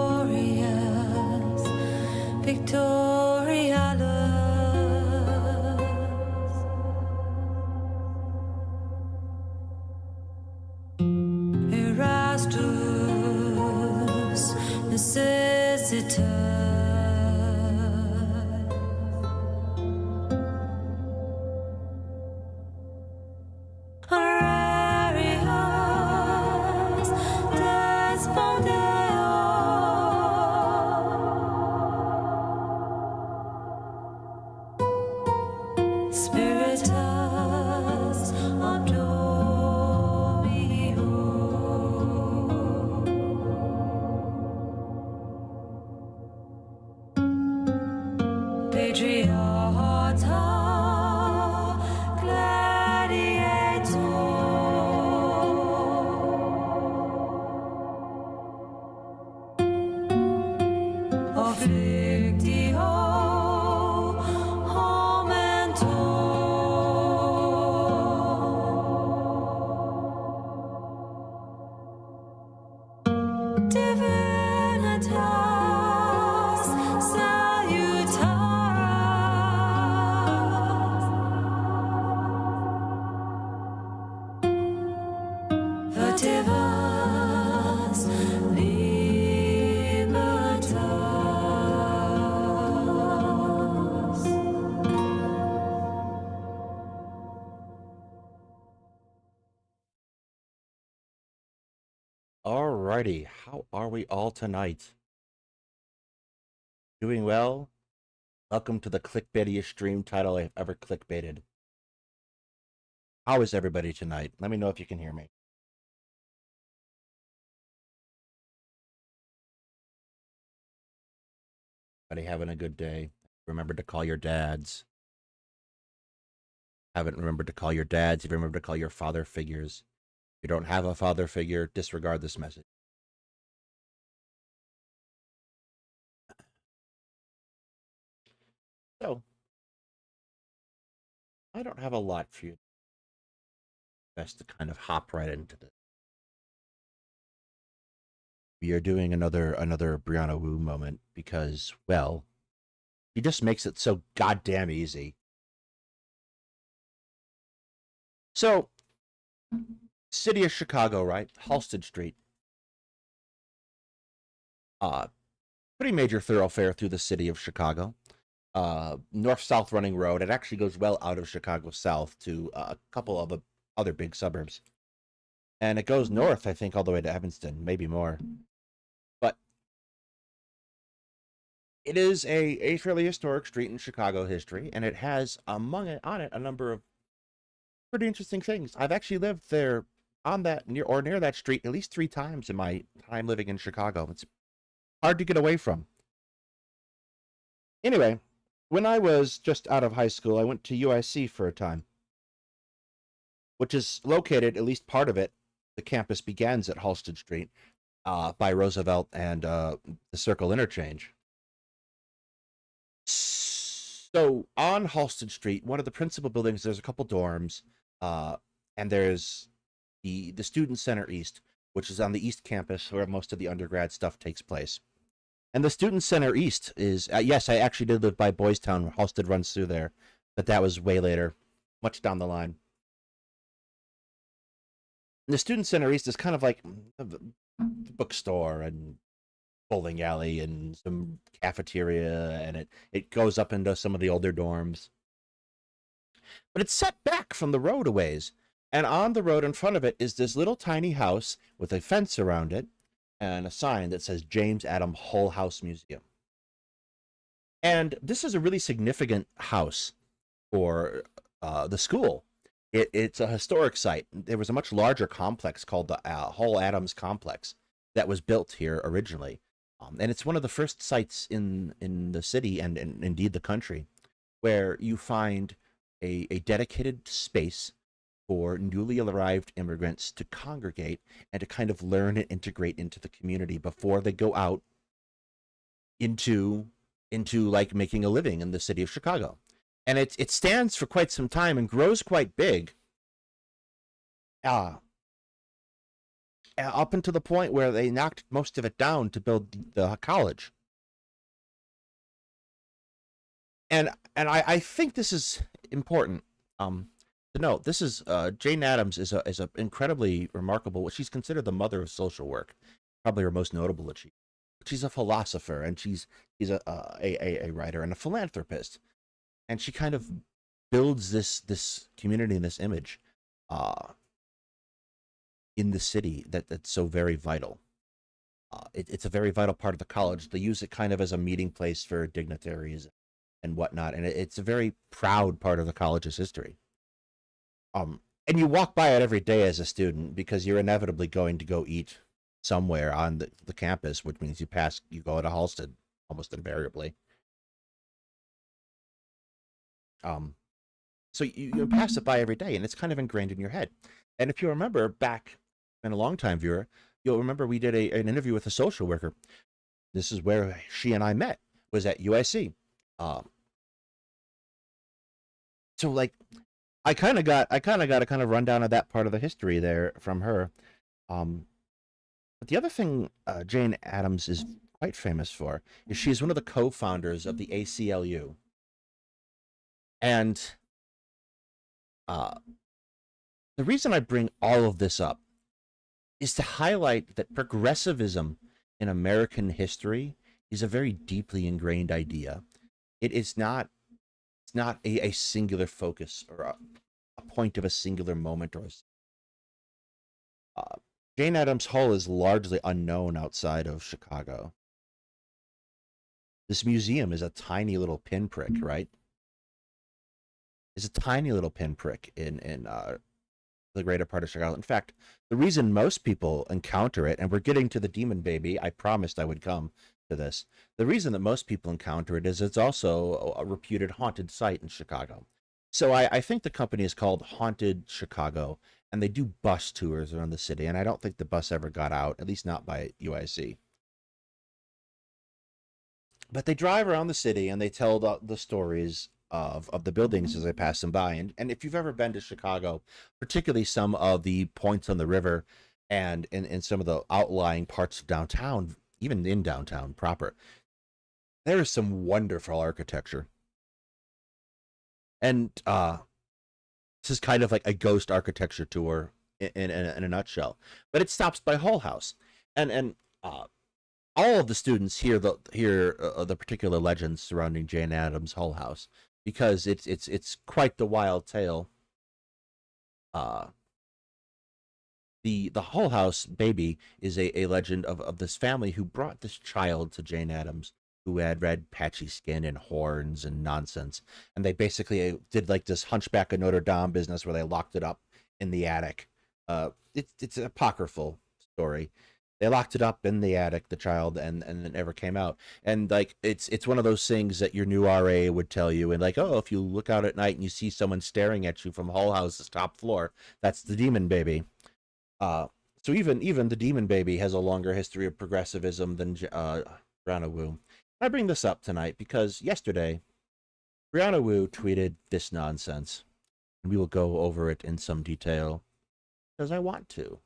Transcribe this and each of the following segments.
Victorious, Victorialus, Erastus, Necessitas, Ararius, Despondeo, Spiritus Omdomio, Patriarcha Gladiator, Offictio Homentor, Divinitas Salutaris, Vertivas Libertas. Alrighty, how are we all tonight? Doing well? Welcome to the clickbaitiest stream title I've ever clickbaited. How is everybody tonight? Let me know if you can hear me. Everybody having a good day? Remember to call your dads. Haven't remembered to call your dads. You've remembered to call your father figures. If you don't have a father figure, disregard this message. So, I don't have a lot for you. best to kind of hop right into this. We are doing another Brianna Wu moment because, well, he just makes it so goddamn easy. So, city of Chicago, right? Halsted Street. Pretty major thoroughfare through the city of Chicago. North-south running road. It actually goes well out of Chicago south to a couple of the other big suburbs. And it goes north, I think, all the way to Evanston, maybe more. But it is a fairly historic street in Chicago history, and it has on it a number of pretty interesting things. I've actually lived there on that near that street at least 3 times in my time living in Chicago. It's hard to get away from. Anyway, when I was just out of high school, I went to UIC for a time, which is located, at least part of it, the campus begins at Halsted Street by Roosevelt and the Circle Interchange. So on Halsted Street, one of the principal buildings, there's a couple dorms, and there's the Student Center East, which is on the East Campus where most of the undergrad stuff takes place. And the Student Center East is, yes, I actually did live by Boys Town. Halsted runs through there, but that was way later, much down the line. And the Student Center East is kind of like a bookstore and bowling alley and some cafeteria, and it goes up into some of the older dorms. But it's set back from the road a ways, and on the road in front of it is this little tiny house with a fence around it and a sign that says James Adam Hull House Museum. And this is a really significant house for the school. It's a historic site. There was a much larger complex called the Hull Adams Complex that was built here originally. And it's one of the first sites in the city and indeed the country where you find a dedicated space for newly arrived immigrants to congregate and to kind of learn and integrate into the community before they go out into like making a living in the city of Chicago. And it stands for quite some time and grows quite big. Up until the point where they knocked most of it down to build the college. And I think this is important to note. This is Jane Addams is a incredibly remarkable. She's considered the mother of social work, probably her most notable achievement. She's a philosopher, and she's a writer and a philanthropist, and she kind of builds this community and this image in the city that's so very vital. It's a very vital part of the college. They use it kind of as a meeting place for dignitaries and whatnot, and it's a very proud part of the college's history. And you walk by it every day as a student because you're inevitably going to go eat somewhere on the campus, which means you go to Halsted almost invariably. So you pass it by every day, and it's kind of ingrained in your head. And if you remember back, and a long-time viewer, you'll remember we did an interview with a social worker. This is where she and I met, was at UIC. So like, I kind of got a kind of rundown of that part of the history there from her. But the other thing Jane Addams is quite famous for is she's one of the co-founders of the ACLU. And the reason I bring all of this up is to highlight that progressivism in American history is a very deeply ingrained idea. It's not a singular focus or a point of a singular moment. Jane Addams Hull is largely unknown outside of Chicago. This museum is a tiny little pinprick, right? It's a tiny little pinprick in the greater part of Chicago. In fact, the reason most people encounter it, and we're getting to the Demon Baby, I promised I would come to this. The reason that most people encounter it is it's also a reputed haunted site in Chicago. So I think the company is called Haunted Chicago, and they do bus tours around the city, and I don't think the bus ever got out, at least not by UIC. But they drive around the city, and they tell the stories of the buildings as I pass them by. And if you've ever been to Chicago, particularly some of the points on the river and in some of the outlying parts of downtown, even in downtown proper, there is some wonderful architecture. And this is kind of like a ghost architecture tour in a nutshell. But it stops by Hull House, and all of the students hear the particular legends surrounding Jane Addams' Hull House because it's quite the wild tale. The Hull House baby is a legend of this family who brought this child to Jane Addams, who had red patchy skin and horns and nonsense, and they basically did like this Hunchback of Notre Dame business where they locked it up in the attic. It's an apocryphal story. They locked it up in the attic, the child, and it never came out. And like it's one of those things that your new RA would tell you, and like, oh, if you look out at night and you see someone staring at you from Hull House's top floor, that's the demon baby. So even the demon baby has a longer history of progressivism than Brianna Wu. I bring this up tonight because yesterday Brianna Wu tweeted this nonsense, and we will go over it in some detail because I want to.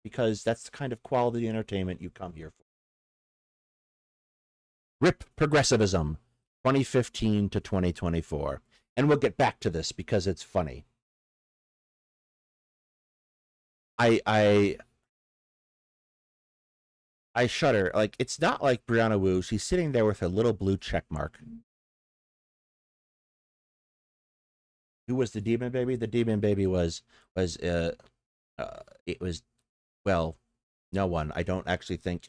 Because that's the kind of quality entertainment you come here for. RIP Progressivism, 2015 to 2024. And we'll get back to this because it's funny. I shudder. Like, it's not like Brianna Wu. She's sitting there with her little blue check mark. Who was the demon baby? The demon baby was well, no one. I don't actually think.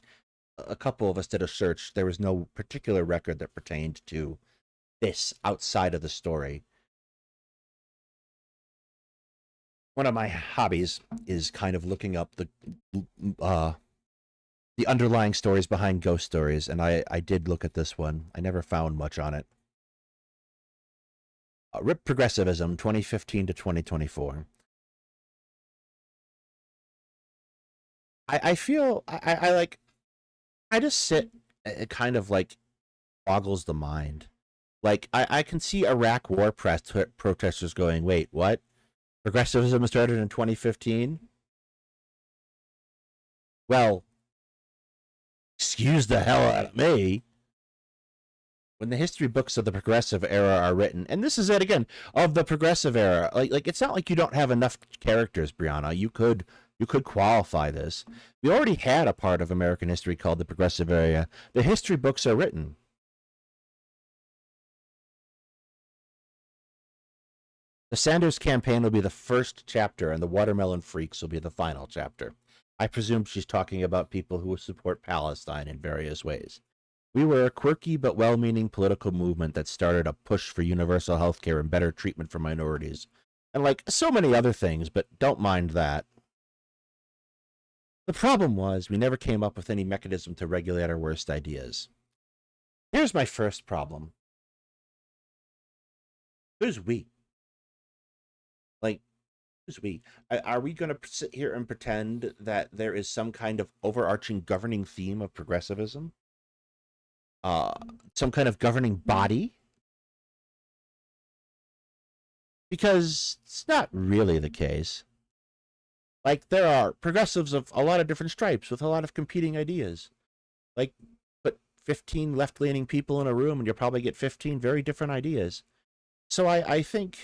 A couple of us did a search. There was no particular record that pertained to this outside of the story. One of my hobbies is kind of looking up the underlying stories behind ghost stories, and I did look at this one. I never found much on it. RIP Progressivism, 2015 to 2024. I feel I like I just sit. It kind of like boggles the mind. Like I can see Iraq war protesters going, wait, what? Progressivism started in 2015? Well, excuse the hell out of me. When the history books of the progressive era are written, and this is it again, of the progressive era, like it's not like you don't have enough characters, Brianna. You could qualify this. We already had a part of American history called the progressive era. The history books are written. The Sanders campaign will be the first chapter, and the Watermelon Freaks will be the final chapter. I presume she's talking about people who support Palestine in various ways. We were a quirky but well-meaning political movement that started a push for universal health care and better treatment for minorities. And like so many other things, but don't mind that. The problem was we never came up with any mechanism to regulate our worst ideas. Here's my first problem. Who's we? Like, who's we? Are we going to sit here and pretend that there is some kind of overarching governing theme of progressivism? Some kind of governing body? Because it's not really the case. Like, there are progressives of a lot of different stripes with a lot of competing ideas. Like, put 15 left-leaning people in a room and you'll probably get 15 very different ideas. So I think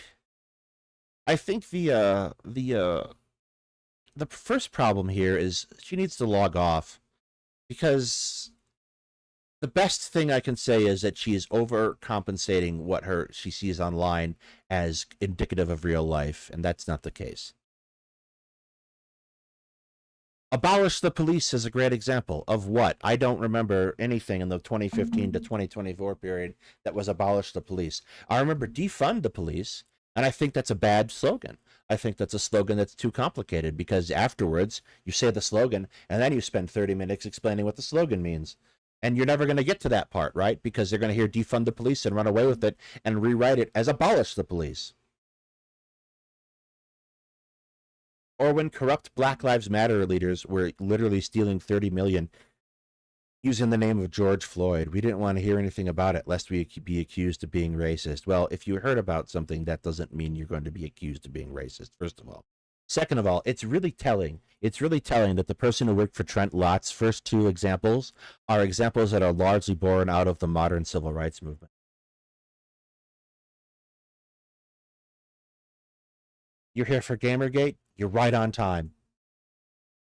the first problem here is she needs to log off, because the best thing I can say is that she is overcompensating what she sees online as indicative of real life, and that's not the case. Abolish the police is a great example of what? I don't remember anything in the 2015 to 2024 period that was abolish the police. I remember defund the police, and I think that's a bad slogan. I think that's a slogan that's too complicated, because afterwards you say the slogan and then you spend 30 minutes explaining what the slogan means. And you're never going to get to that part, right? Because they're going to hear defund the police and run away with it and rewrite it as abolish the police. Or when corrupt Black Lives Matter leaders were literally stealing $30 million Using the name of George Floyd, we didn't want to hear anything about it lest we be accused of being racist. Well, if you heard about something, that doesn't mean you're going to be accused of being racist, first of all. Second of all, it's really telling. It's really telling that the person who worked for Trent Lott's first two examples are examples that are largely born out of the modern civil rights movement. You're here for Gamergate? You're right on time.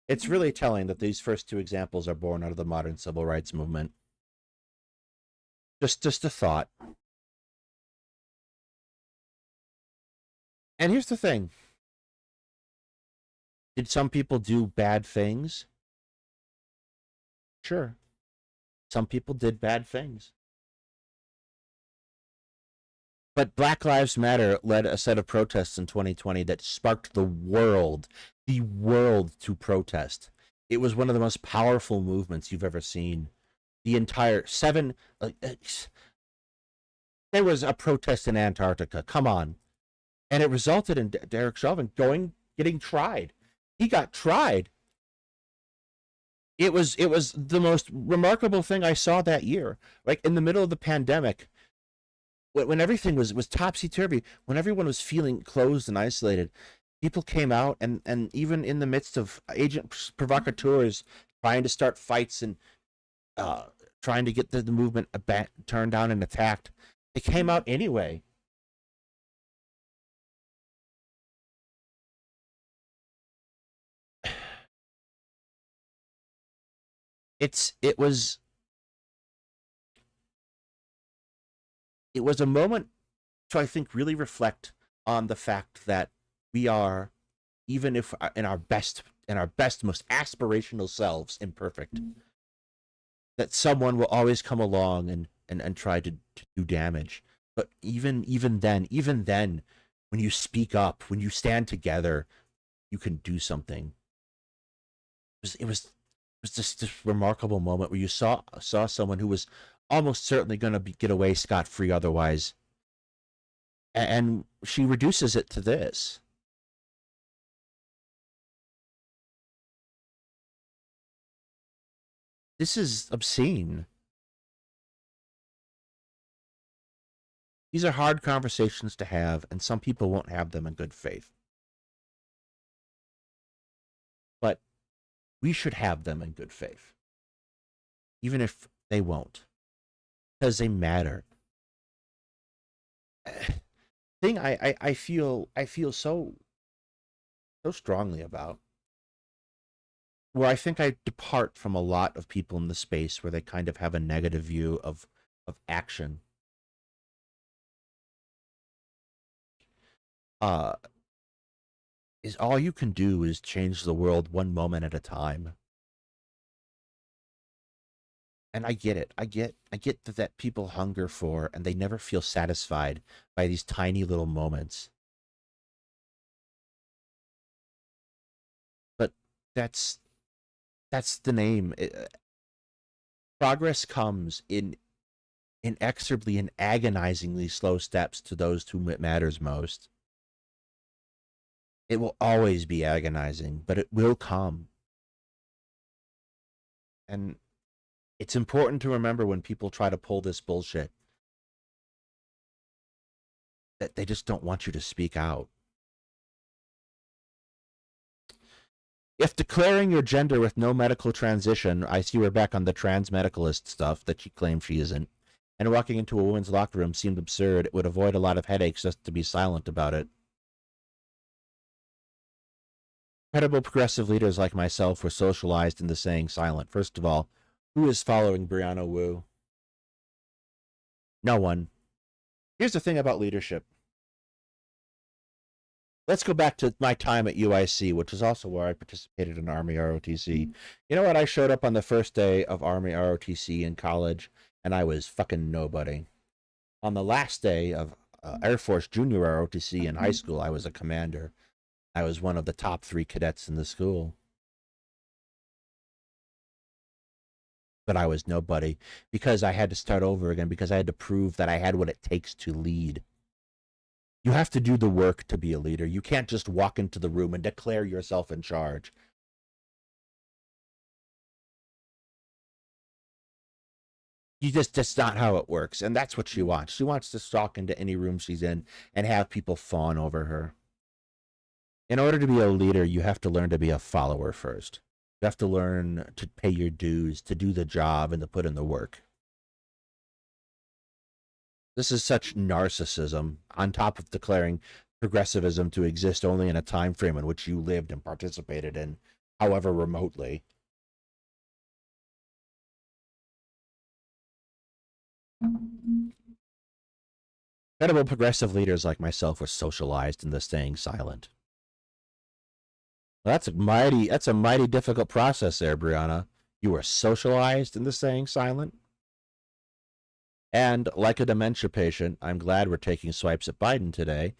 It's really telling that these first two examples are born out of the modern civil rights movement. Just a thought. And here's the thing. Did some people do bad things? Sure. Some people did bad things. But Black Lives Matter led a set of protests in 2020 that sparked the world to protest. It was one of the most powerful movements you've ever seen. The entire there was a protest in Antarctica. Come on. And it resulted in Derek Chauvin getting tried. He got tried. It was the most remarkable thing I saw that year. Like in the middle of the pandemic, when everything was topsy-turvy, when everyone was feeling closed and isolated, people came out, and even in the midst of agent provocateurs trying to start fights and trying to get the movement turned down and attacked, they came out anyway. It was a moment to, I think, really reflect on the fact that we are, even if in our best, most aspirational selves, imperfect, that someone will always come along and try to do damage. But even then, when you speak up, when you stand together, you can do something. It was just this remarkable moment where you saw someone who was almost certainly going to get away scot-free otherwise. And she reduces it to this. This is obscene. These are hard conversations to have, and some people won't have them in good faith. But we should have them in good faith, even if they won't, because they matter. Thing I feel so strongly about, where I think I depart from a lot of people in the space where they kind of have a negative view of action. Is all you can do is change the world one moment at a time. And I get it. I get that people hunger for, and they never feel satisfied by these tiny little moments. But that's the name. Progress comes in inexorably and agonizingly slow steps to those to whom it matters most. It will always be agonizing, but it will come. And it's important to remember when people try to pull this bullshit that they just don't want you to speak out. If declaring your gender with no medical transition, I see we're back on the trans medicalist stuff that she claimed she isn't, and walking into a woman's locker room seemed absurd, it would avoid a lot of headaches just to be silent about it. Credible progressive leaders like myself were socialized into saying silent. First of all, who is following Brianna Wu? No one. Here's the thing about leadership. Let's go back to my time at UIC, which is also where I participated in Army ROTC. You know what? I showed up on the first day of Army ROTC in college, and I was fucking nobody. On the last day of Air Force Junior ROTC in high school, I was a commander. I was one of the top 3 cadets in the school. But I was nobody because I had to start over again, because I had to prove that I had what it takes to lead. You have to do the work to be a leader. You can't just walk into the room and declare yourself in charge. That's not how it works, and that's what she wants. She wants to stalk into any room she's in and have people fawn over her. In order to be a leader, you have to learn to be a follower first. You have to learn to pay your dues, to do the job, and to put in the work. This is such narcissism, on top of declaring progressivism to exist only in a time frame in which you lived and participated in, however remotely. Credible progressive leaders like myself were socialized into staying silent. That's a mighty difficult process there, Brianna. You were socialized into staying silent. And like a dementia patient, I'm glad we're taking swipes at Biden today,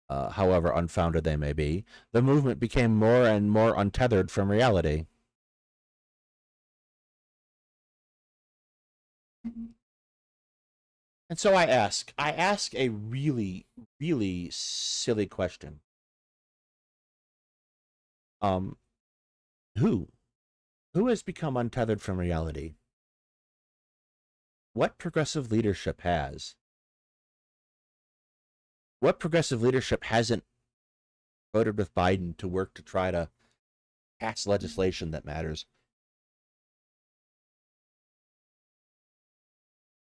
however unfounded they may be. The movement became more and more untethered from reality. And so I ask a really, really silly question. Who has become untethered from reality? What progressive leadership has? What progressive leadership hasn't voted with Biden to work to try to pass legislation that matters?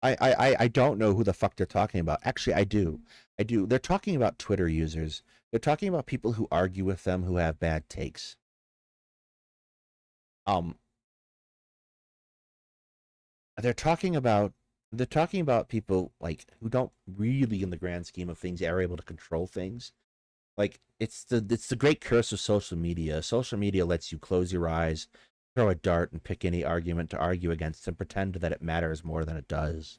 I don't know who the fuck they're talking about. Actually, I do. They're talking about Twitter users. They're talking about people who argue with them who have bad takes. They're talking about people like who don't really, in the grand scheme of things, are able to control things. Like it's the great curse of social media. Social media lets you close your eyes, throw a dart, and pick any argument to argue against and pretend that it matters more than it does.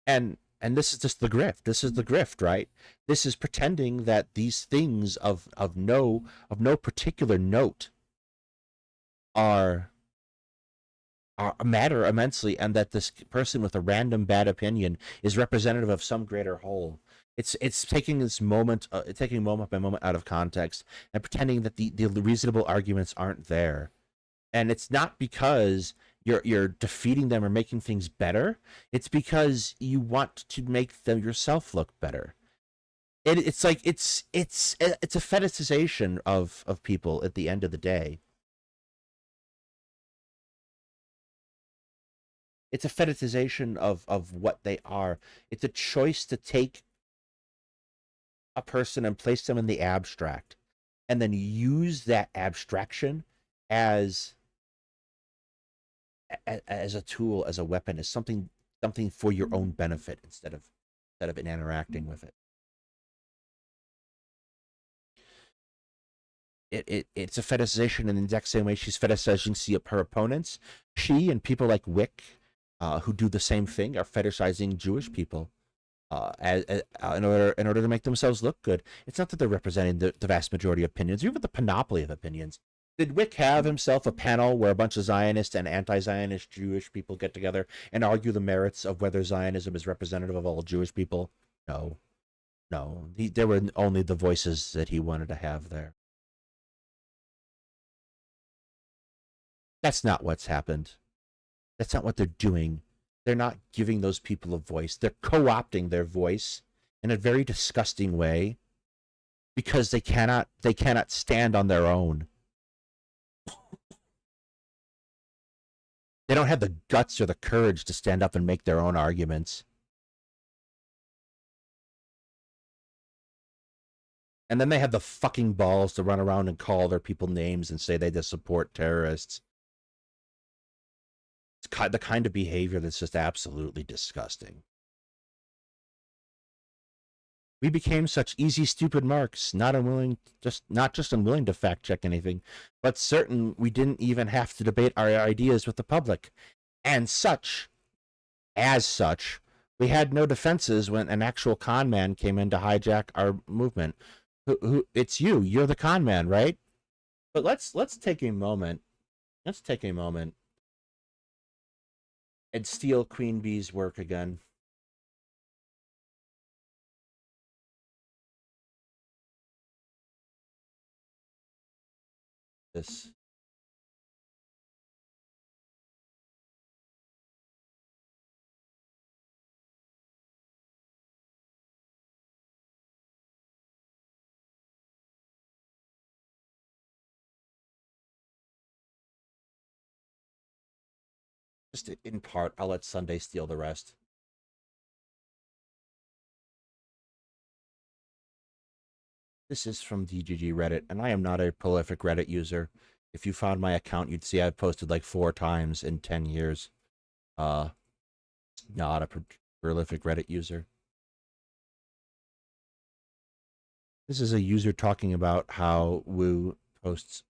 And this is just the grift. This is the grift, right? This is pretending that these things of no particular note are matter immensely, and that this person with a random bad opinion is representative of some greater whole. It's taking this moment, taking moment by moment out of context and pretending that the reasonable arguments aren't there. And it's not because you're defeating them or making things better. It's because you want to make them yourself look better. It's like it's a fetishization of people at the end of the day. It's a fetishization of what they are. It's a choice to take a person and place them in the abstract and then use that abstraction as a tool, as a weapon, as something for your own benefit instead of interacting with it. It's a fetishization in the exact same way she's fetishizing her opponents. She and people like Wick, who do the same thing, are fetishizing Jewish people in order to make themselves look good. It's not that they're representing the vast majority of opinions, or even the panoply of opinions. Did Wick have himself a panel where a bunch of Zionist and anti-Zionist Jewish people get together and argue the merits of whether Zionism is representative of all Jewish people? No. There were only the voices that he wanted to have there. That's not what's happened. That's not what they're doing. They're not giving those people a voice. They're co-opting their voice in a very disgusting way because they cannot stand on their own. They don't have the guts or the courage to stand up and make their own arguments. And then they have the fucking balls to run around and call their people names and say they just support terrorists. It's the kind of behavior that's just absolutely disgusting. We became such easy, stupid marks, not just unwilling to fact check anything, but certain we didn't even have to debate our ideas with the public. And as such, we had no defenses when an actual con man came in to hijack our movement. It's you. You're the con man, right? But let's take a moment. Let's take a moment and steal Queen Bee's work again. This Just in part. I'll let Sunday steal the rest. This is from DGG Reddit, and I am not a prolific Reddit user. If you found my account, you'd see I've posted like 4 times in 10 years. Uh, not a prolific Reddit user. This is a user talking about how Wu posts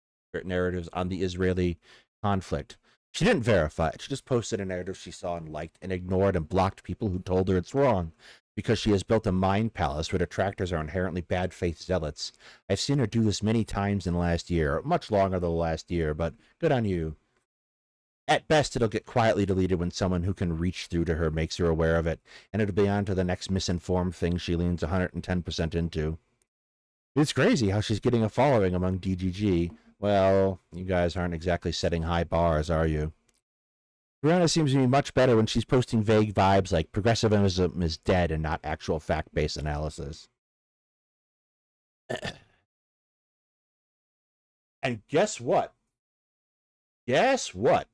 narratives on the Israeli conflict. She didn't verify it. She just posted a narrative she saw and liked and ignored and blocked people who told her it's wrong because she has built a mind palace where detractors are inherently bad faith zealots. I've seen her do this many times in the last year, much longer than the last year, but good on you. At best, it'll get quietly deleted when someone who can reach through to her makes her aware of it, and it'll be on to the next misinformed thing she leans 110% into. It's crazy how she's getting a following among DGG. Well, you guys aren't exactly setting high bars, are you? Brianna seems to be much better when she's posting vague vibes like progressivism is dead and not actual fact-based analysis. And guess what? Guess what?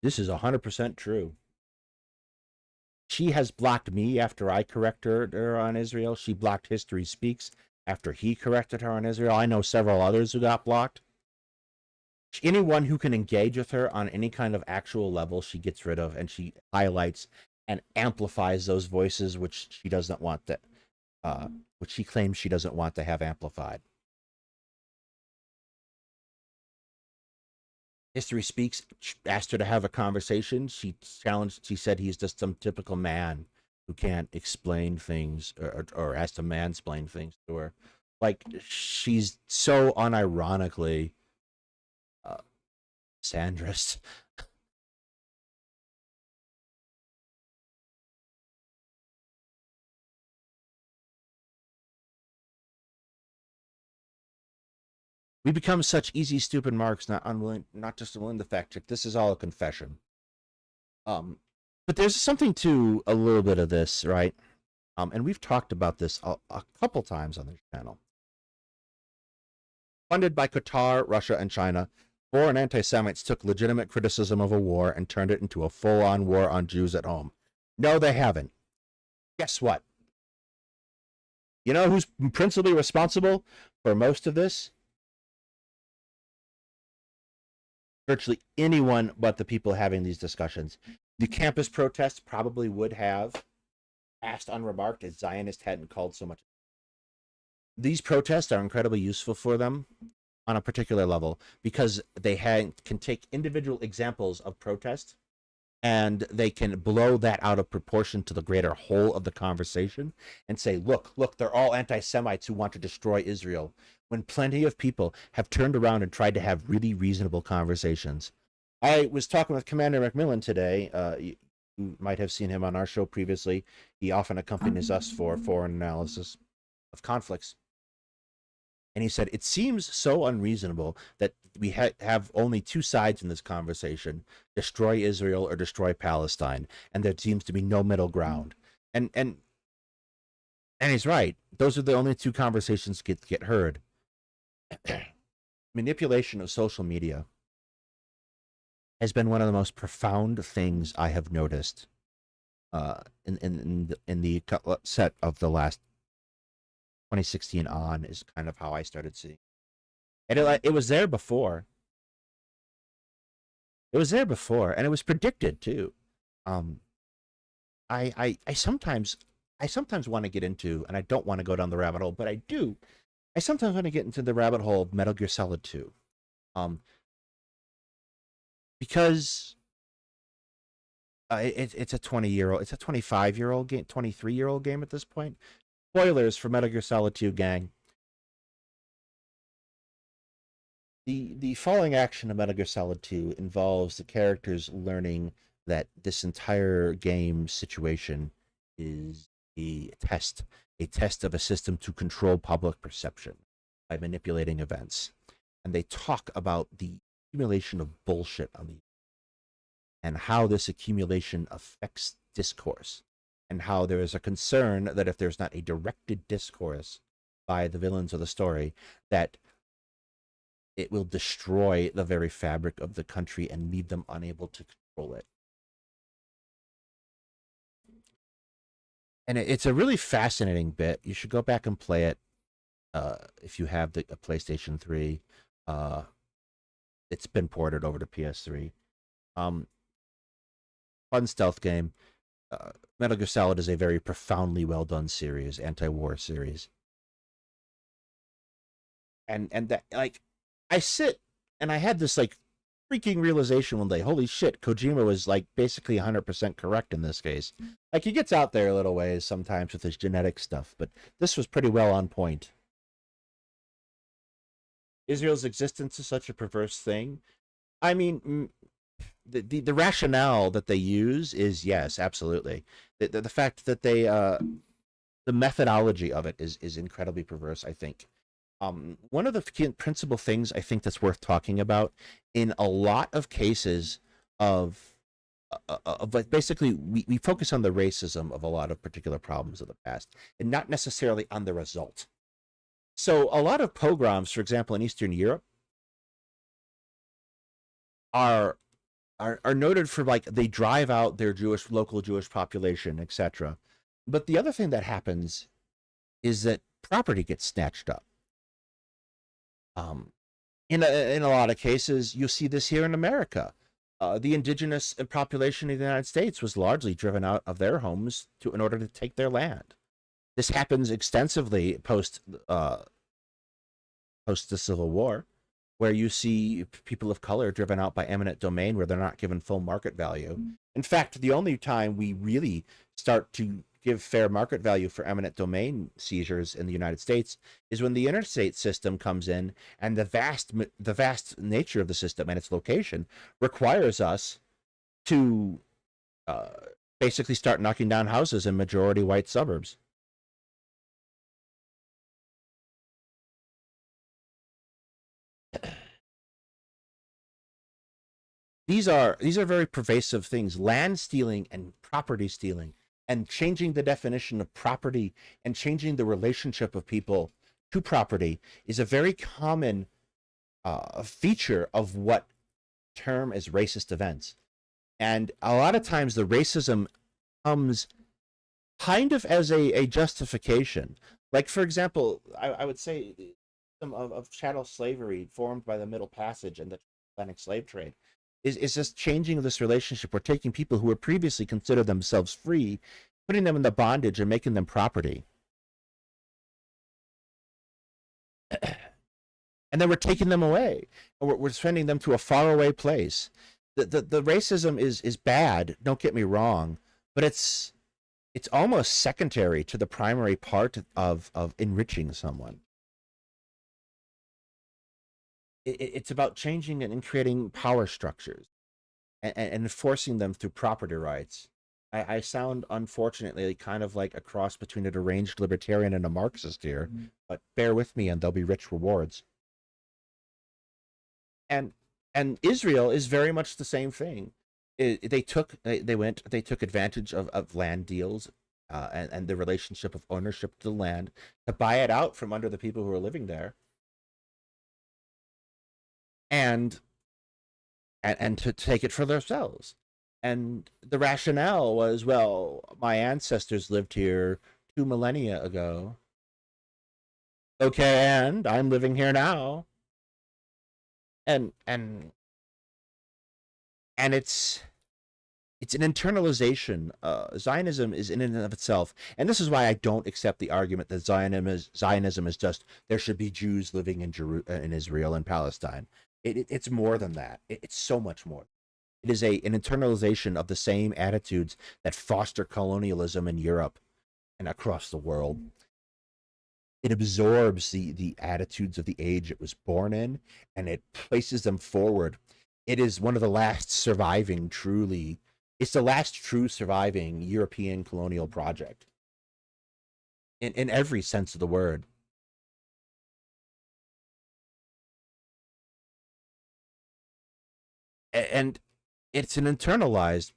This is 100% true. She has blocked me after I corrected her on Israel. She blocked History Speaks after he corrected her on Israel. I know several others who got blocked. Anyone who can engage with her on any kind of actual level, she gets rid of, and she highlights and amplifies those voices which she doesn't want that, which she claims she doesn't want to have amplified. History Speaks asked her to have a conversation. She said he's just some typical man who can't explain things or has to mansplain things to her. Like, she's so unironically Sandra's. We become such easy, stupid marks, not just unwilling to fact check. This is all a confession. But there's something to a little bit of this, right? And we've talked about this a couple times on this channel. Funded by Qatar, Russia, and China, foreign anti-Semites took legitimate criticism of a war and turned it into a full-on war on Jews at home. No, they haven't. Guess what? You know who's principally responsible for most of this? Virtually anyone but the people having these discussions. The campus protests probably would have passed unremarked if Zionists hadn't called so much. These protests are incredibly useful for them on a particular level because they can take individual examples of protest and they can blow that out of proportion to the greater whole of the conversation and say, look, they're all anti-Semites who want to destroy Israel, when plenty of people have turned around and tried to have really reasonable conversations. I was talking with Commander McMillan today. You might have seen him on our show previously. He often accompanies us for foreign analysis of conflicts. And he said, it seems so unreasonable that we have only two sides in this conversation, destroy Israel or destroy Palestine, and there seems to be no middle ground. And he's right. Those are the only two conversations get heard. Manipulation of social media has been one of the most profound things I have noticed in the set of the last 2016 on is kind of how I started seeing. And it was there before. It was there before, and it was predicted too. I sometimes want to get into, and I don't want to go down the rabbit hole, but I do. I sometimes want to get into the rabbit hole of Metal Gear Solid 2. Because it's a 20-year-old, it's a 25-year-old game, 23-year-old game at this point. Spoilers for Metal Gear Solid 2, gang. The following action of Metal Gear Solid 2 involves the characters learning that this entire game situation is a test of a system to control public perception by manipulating events. And they talk about the accumulation of bullshit on the and how this accumulation affects discourse, and how there is a concern that if there's not a directed discourse by the villains of the story, that it will destroy the very fabric of the country and leave them unable to control it. And it's a really fascinating bit. You should go back and play it if you have a PlayStation 3. It's been ported over to PS3. Fun stealth game. Metal Gear Solid is a very profoundly well done series, anti-war series. And that, like, I sit and I had this like freaking realization one day. Holy shit, Kojima was like basically 100% correct in this case. Like, he gets out there a little ways sometimes with his genetic stuff, but this was pretty well on point. Israel's existence is such a perverse thing. I mean, the rationale that they use is, yes, absolutely. The fact that they the methodology of it is incredibly perverse, I think. One of the principal things I think that's worth talking about in a lot of cases of like, basically we focus on the racism of a lot of particular problems of the past and not necessarily on the result. So a lot of pogroms, for example, in Eastern Europe are noted for, like, they drive out their local Jewish population, etc. But the other thing that happens is that property gets snatched up. In a lot of cases, you'll see this here in America. The indigenous population of the United States was largely driven out of their homes in order to take their land. This happens extensively post the Civil War, where you see people of color driven out by eminent domain where they're not given full market value. In fact, the only time we really start to give fair market value for eminent domain seizures in the United States is when the interstate system comes in, and the vast nature of the system and its location requires us to basically start knocking down houses in majority white suburbs. These are very pervasive things. Land stealing and property stealing, and changing the definition of property and changing the relationship of people to property is a very common feature of what term as racist events. And a lot of times the racism comes kind of as a justification. Like, for example, I would say some of chattel slavery formed by the Middle Passage and the Atlantic slave trade is just changing this relationship. We're taking people who were previously considered themselves free, putting them in the bondage and making them property. And then we're taking them away. We're sending them to a faraway place. The racism is bad, don't get me wrong, but it's almost secondary to the primary part of enriching someone. It's about changing and creating power structures and enforcing them through property rights. I sound, unfortunately, kind of like a cross between a deranged libertarian and a Marxist here, but bear with me and there'll be rich rewards. And Israel is very much the same thing. They took advantage of land deals and the relationship of ownership to the land to buy it out from under the people who were living there. And to take it for themselves. And the rationale was, well, my ancestors lived here 2 millennia ago. Okay, and I'm living here now. And it's an internalization. Zionism is in and of itself, and this is why I don't accept the argument that Zionism is just there should be Jews living in Israel and Palestine. It's more than that. It's so much more. It is an internalization of the same attitudes that foster colonialism in Europe and across the world. It absorbs the attitudes of the age it was born in, and it places them forward. It is one of the last surviving it's the last true surviving European colonial project in every sense of the word. And it's an internalized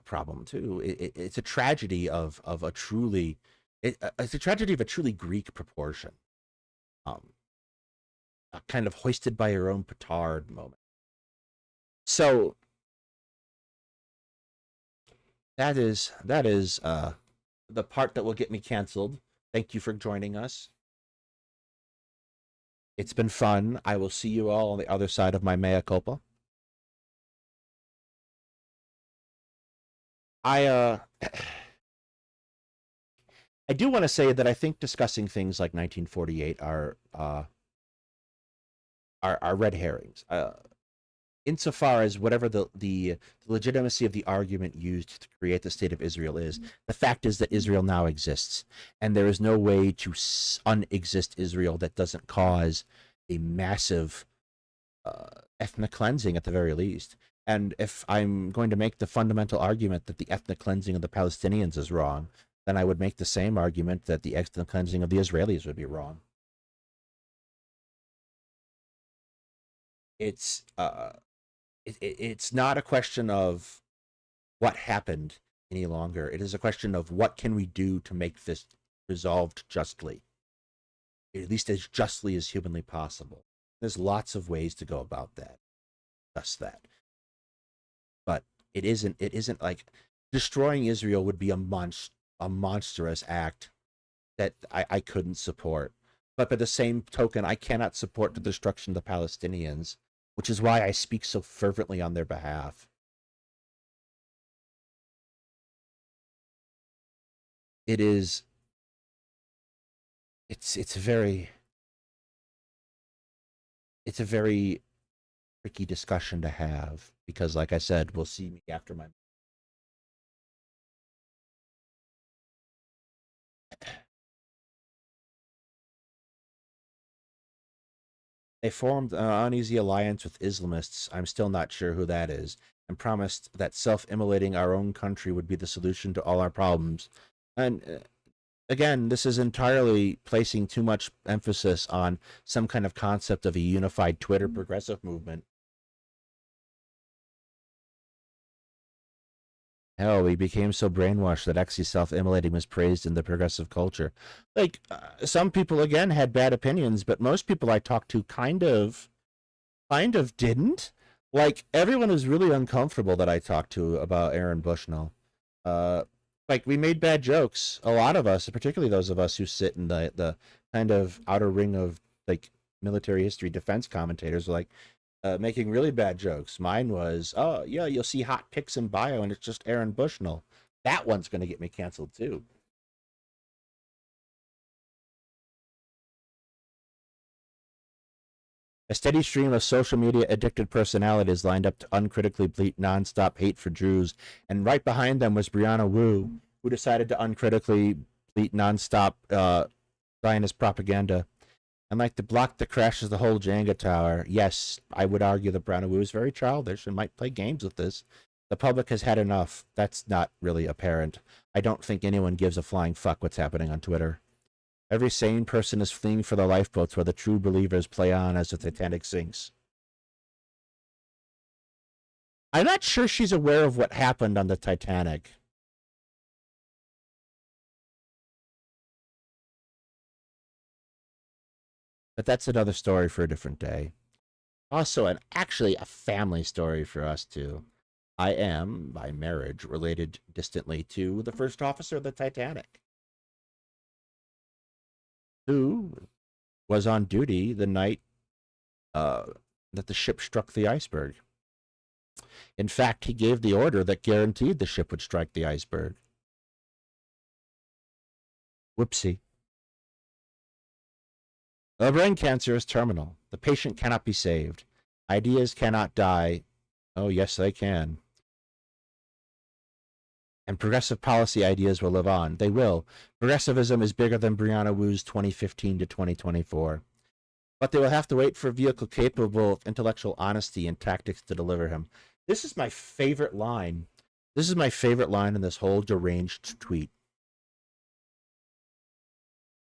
problem too. It's a tragedy of a truly it's a tragedy of a truly Greek proportion, a kind of hoisted by your own petard moment. So that is the part that will get me canceled. Thank you for joining us. It's been fun. I will see you all on the other side of my mea culpa. I I do want to say that I think discussing things like 1948 are red herrings. Insofar as whatever the legitimacy of the argument used to create the state of Israel is, the fact is that Israel now exists, and there is no way to unexist Israel that doesn't cause a massive ethnic cleansing at the very least. And if I'm going to make the fundamental argument that the ethnic cleansing of the Palestinians is wrong, then I would make the same argument that the ethnic cleansing of the Israelis would be wrong. It's it's not a question of what happened any longer. It is a question of what can we do to make this resolved justly, at least as justly as humanly possible. There's lots of ways to go about that, just that. But it isn't like destroying Israel would be a monstrous act that I couldn't support. But by the same token, I cannot support the destruction of the Palestinians, which is why I speak so fervently on their behalf. It's a very tricky discussion to have because, like I said, we'll see me after my. They formed an uneasy alliance with Islamists. I'm still not sure who that is, and promised that self-immolating our own country would be the solution to all our problems. And again, this is entirely placing too much emphasis on some kind of concept of a unified Twitter progressive movement. Hell, we became so brainwashed that actually self-immolating was praised in the progressive culture. Like, some people, again, had bad opinions, but most people I talked to kind of didn't. Like, everyone was really uncomfortable that I talked to about Aaron Bushnell. Like, we made bad jokes. A lot of us, particularly those of us who sit in the kind of outer ring of, like, military history defense commentators, were like, making really bad jokes. Mine was, oh, yeah, you'll see hot pics in bio, and it's just Aaron Bushnell. That one's going to get me canceled, too. A steady stream of social media addicted personalities lined up to uncritically bleat nonstop hate for Jews, and right behind them was Brianna Wu, who decided to uncritically bleat nonstop Zionist propaganda. And like the block that crashes the whole Jenga tower, yes, I would argue that Brianna Wu is very childish and might play games with this. The public has had enough. That's not really apparent. I don't think anyone gives a flying fuck what's happening on Twitter. Every sane person is fleeing for the lifeboats where the true believers play on as the Titanic sinks. I'm not sure she's aware of what happened on the Titanic. But that's another story for a different day. Also, actually a family story for us too. I am, by marriage, related distantly to the first officer of the Titanic, who was on duty the night that the ship struck the iceberg. In fact, he gave the order that guaranteed the ship would strike the iceberg. Whoopsie. The brain cancer is terminal. The patient cannot be saved. Ideas cannot die. Oh, yes, they can. And progressive policy ideas will live on. They will. Progressivism is bigger than Brianna Wu's 2015 to 2024. But they will have to wait for a vehicle capable of intellectual honesty and tactics to deliver him. This is my favorite line. This is my favorite line in this whole deranged tweet.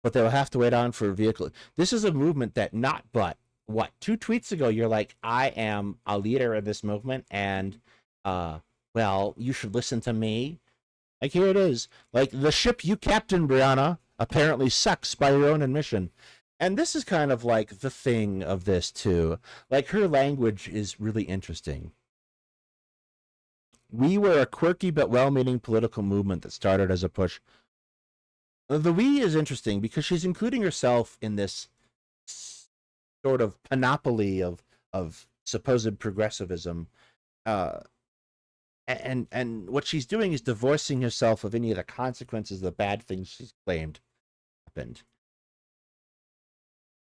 But they'll have to wait on for a vehicle. This is a movement that not but, what, 2 tweets ago, you're like, I am a leader of this movement, and, well, you should listen to me. Like, here it is. Like, the ship you captain, Brianna, apparently sucks by your own admission. And this is kind of like the thing of this, too. Like, her language is really interesting. We were a quirky but well-meaning political movement that started as a push. The we is interesting because she's including herself in this sort of panoply of supposed progressivism, uh, and what she's doing is divorcing herself of any of the consequences of the bad things she's claimed happened.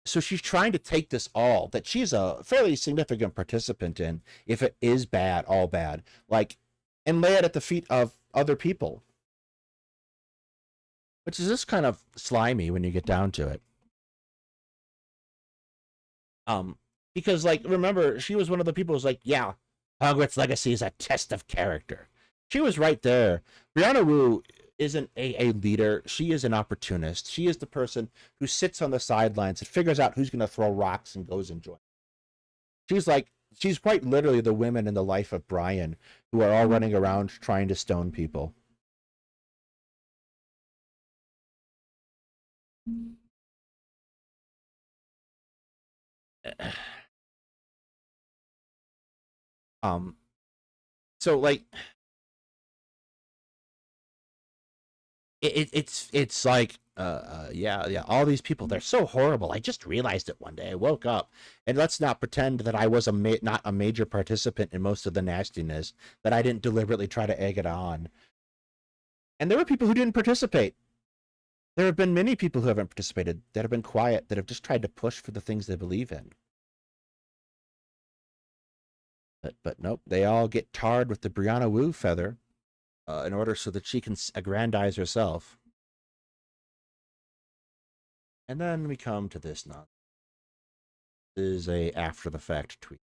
So she's trying to take this all that she's a fairly significant participant in, if it is bad, all bad, like, and lay it at the feet of other people, which is just kind of slimy when you get down to it. Because, like, remember, she was one of the people who's like, yeah, Hogwarts Legacy is a test of character. She was right there. Brianna Wu isn't a leader. She is an opportunist. She is the person who sits on the sidelines and figures out who's going to throw rocks and goes and joins. She's quite literally the women in the life of Brian who are all running around trying to stone people. So, like, it's like yeah, all these people, they're so horrible. I just realized it one day. I woke up, and let's not pretend that I was not a major participant in most of the nastiness, that I didn't deliberately try to egg it on. And there were people who didn't participate. There have been many people who haven't participated, that have been quiet, that have just tried to push for the things they believe in. But nope, they all get tarred with the Brianna Wu feather in order so that she can aggrandize herself. And then we come to this nonsense. This is a after-the-fact tweet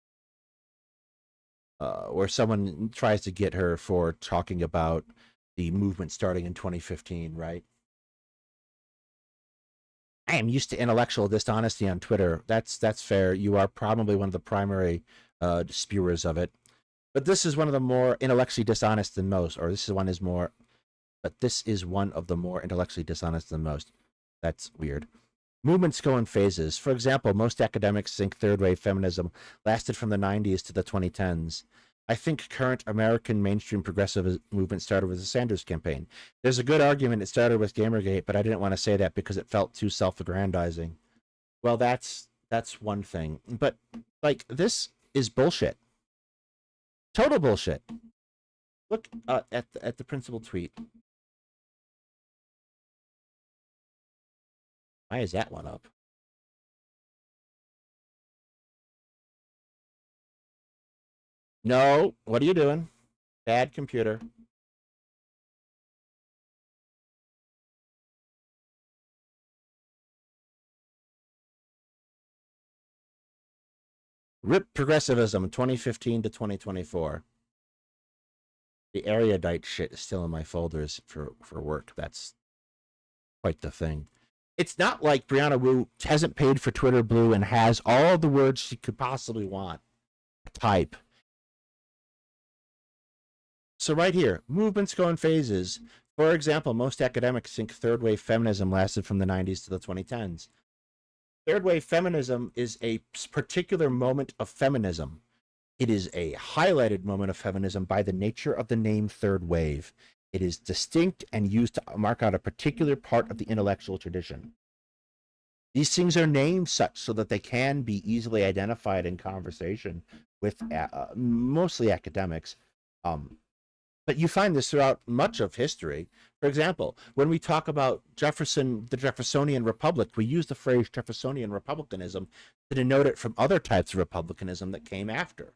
where someone tries to get her for talking about the movement starting in 2015, right? I am used to intellectual dishonesty on Twitter. That's fair. You are probably one of the primary spewers of it. But this is one of the more intellectually dishonest than most, or this is one of the more intellectually dishonest than most. That's weird. Movements go in phases. For example, most academics think third-wave feminism lasted from the 90s to the 2010s. I think current American mainstream progressive movement started with the Sanders campaign. There's a good argument it started with Gamergate, but I didn't want to say that because it felt too self-aggrandizing. Well, that's one thing. But, like, this is bullshit. Total bullshit. Look at the principal tweet. Why is that one up? No, what are you doing? Bad computer. RIP Progressivism 2015 to 2024. The erudite shit is still in my folders for work. That's quite the thing. It's not like Brianna Wu hasn't paid for Twitter Blue and has all the words she could possibly want to type. So right here, movements go in phases. For example, most academics think third-wave feminism lasted from the 90s to the 2010s. Third-wave feminism is a particular moment of feminism. It is a highlighted moment of feminism by the nature of the name third wave. It is distinct and used to mark out a particular part of the intellectual tradition. These things are named such so that they can be easily identified in conversation with mostly academics. But you find this throughout much of history. For example, when we talk about Jefferson, the Jeffersonian Republic, we use the phrase Jeffersonian Republicanism to denote it from other types of republicanism that came after.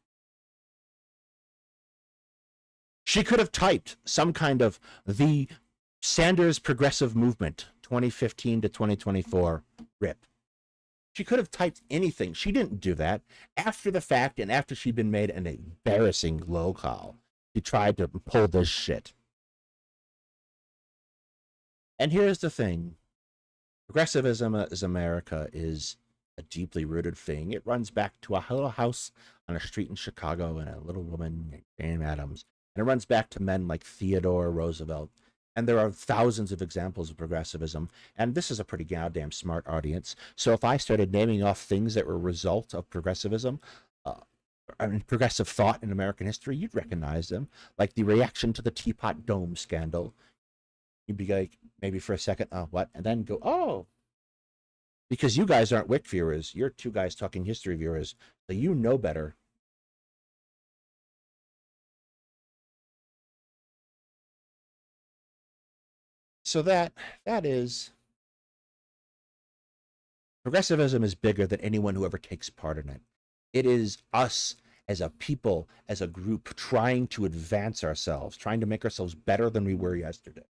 She could have typed some kind of the Sanders Progressive Movement 2015 to 2024 RIP. She could have typed anything. She didn't do that. After the fact and after she'd been made an embarrassing locale, she tried to pull this shit. And here's the thing. Progressivism as America is a deeply rooted thing. It runs back to a little house on a street in Chicago and a little woman named Jane Addams. And it runs back to men like Theodore Roosevelt. And there are thousands of examples of progressivism. And this is a pretty goddamn smart audience. So if I started naming off things that were a result of progressivism, progressive thought in American history, you'd recognize them. Like the reaction to the Teapot Dome scandal. You'd be like, maybe for a second, oh, what? And then go, oh. Because you guys aren't WIC viewers. You're two guys talking history viewers. So you know better. So that is... Progressivism is bigger than anyone who ever takes part in it. It is us as a people, as a group, trying to advance ourselves, trying to make ourselves better than we were yesterday.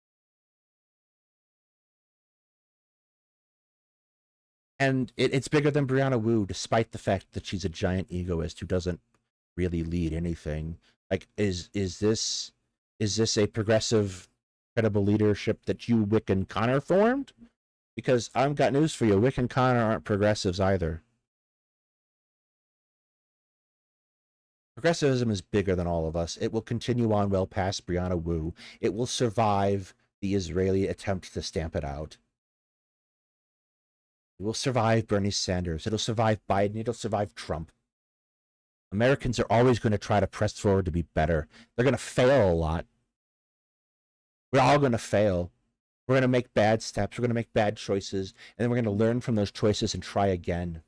And it's bigger than Brianna Wu, despite the fact that she's a giant egoist who doesn't really lead anything. Like, is this a progressive, credible leadership that you, Wick, and Connor formed? Because I've got news for you, Wick and Connor aren't progressives either. Progressivism is bigger than all of us. It will continue on well past Brianna Wu. It will survive the Israeli attempt to stamp it out. It will survive Bernie Sanders. It'll survive Biden. It'll survive Trump. Americans are always going to try to press forward to be better. They're going to fail a lot. We're all going to fail. We're going to make bad steps. We're going to make bad choices. And then we're going to learn from those choices and try again.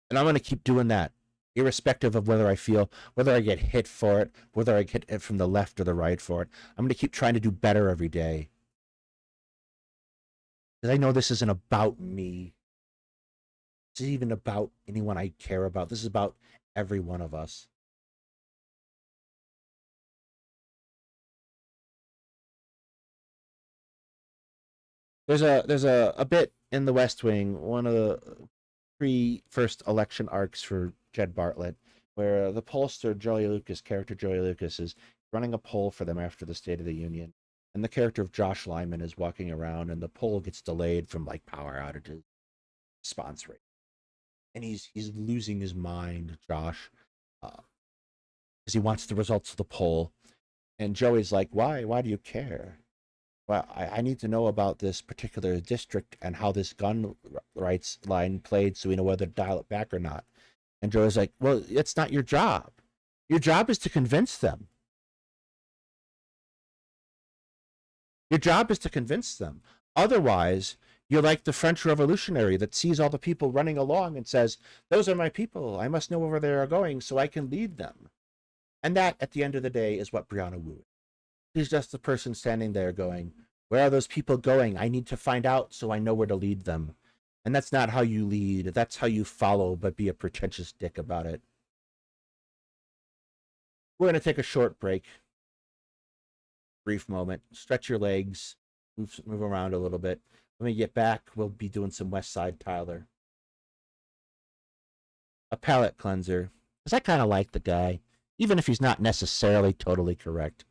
And I'm going to keep doing that, irrespective of whether I get hit for it, whether I get it from the left or the right for it. I'm going to keep trying to do better every day. Because I know this isn't about me. This isn't even about anyone I care about. This is about every one of us. There's a bit in the West Wing, one of the first election arcs for Jed Bartlett, where the pollster character Joey Lucas, is running a poll for them after the State of the Union, and the character of Josh Lyman is walking around, and the poll gets delayed from like power outages, response rate, and he's losing his mind, Josh, because he wants the results of the poll, and Joey's like, why do you care? Well, I need to know about this particular district and how this gun rights line played so we know whether to dial it back or not. And Joe's like, well, it's not your job. Your job is to convince them. Your job is to convince them. Otherwise, you're like the French revolutionary that sees all the people running along and says, those are my people. I must know where they are going so I can lead them. And that, at the end of the day, is what Brianna Wu is. She's just the person standing there going, where are those people going? I need to find out so I know where to lead them. And that's not how you lead. That's how you follow, but be a pretentious dick about it. We're going to take a short break. Brief moment. Stretch your legs. Move around a little bit. When we get back, we'll be doing some Westside Tyler. A palate cleanser. Because I kind of like the guy, even if he's not necessarily totally correct.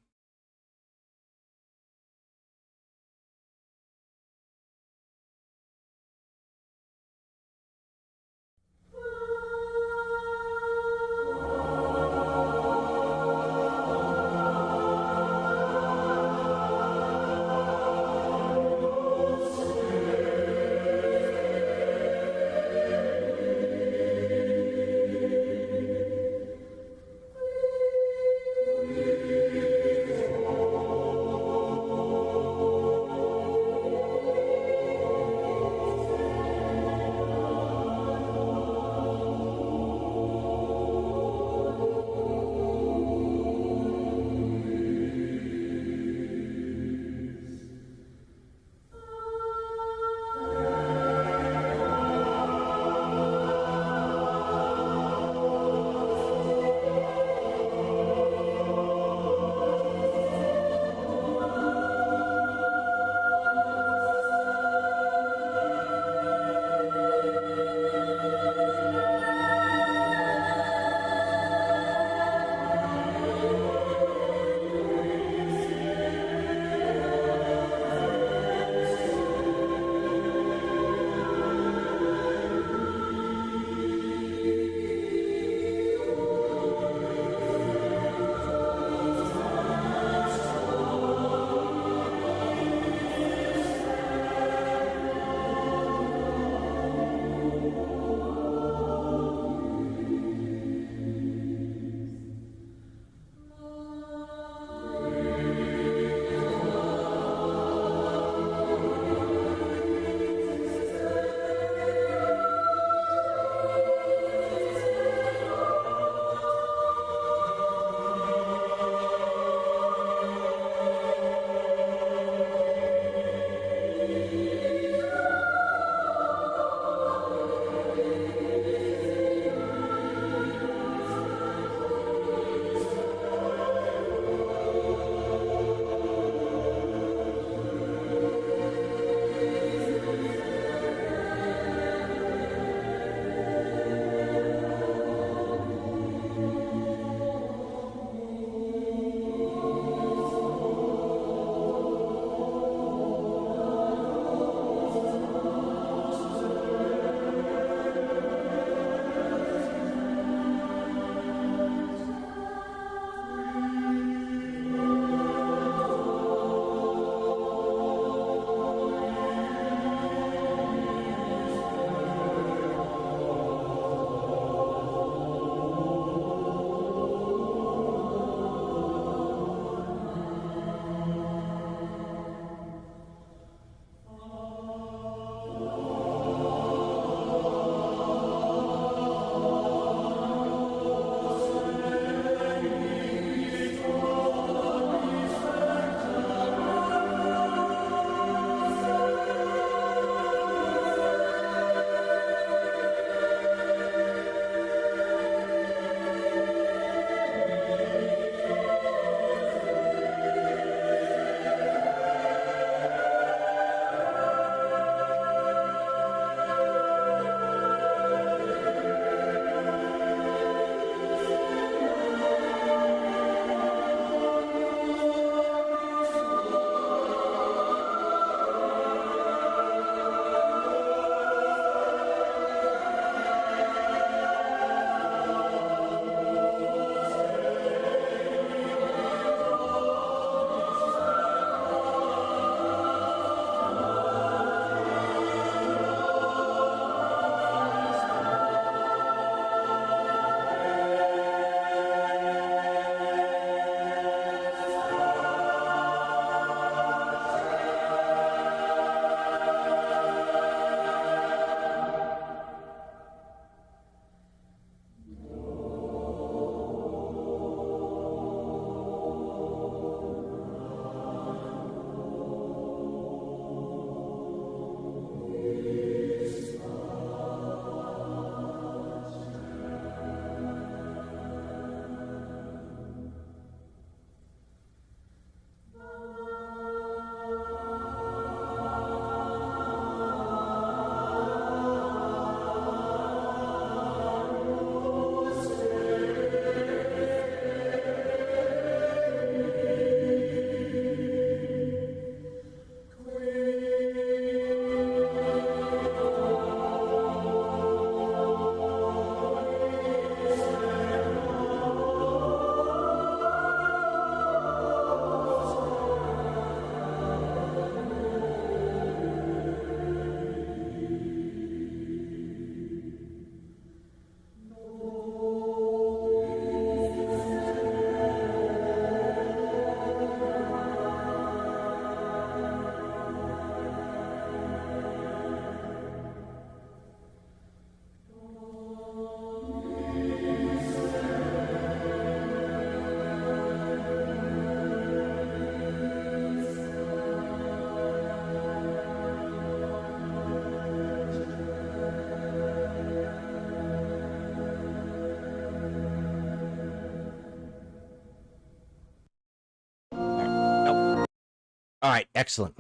Excellent.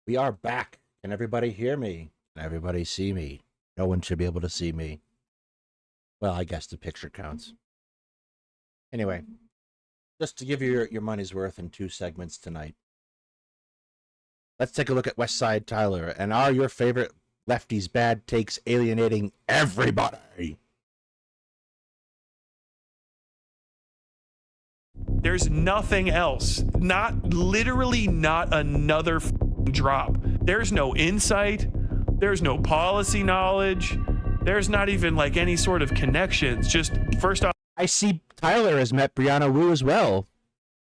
We are back. Can everybody hear me? Can everybody see me? No one should be able to see me. Well, I guess the picture counts. Anyway, just to give you your money's worth in 2 segments tonight. Let's take a look at Westside Tyler. And are your favorite lefties' bad takes alienating everybody? There's nothing else. Literally not another drop. There's no insight. There's no policy knowledge. There's not even like any sort of connections. Just first off, I see Tyler has met Brianna Wu as well.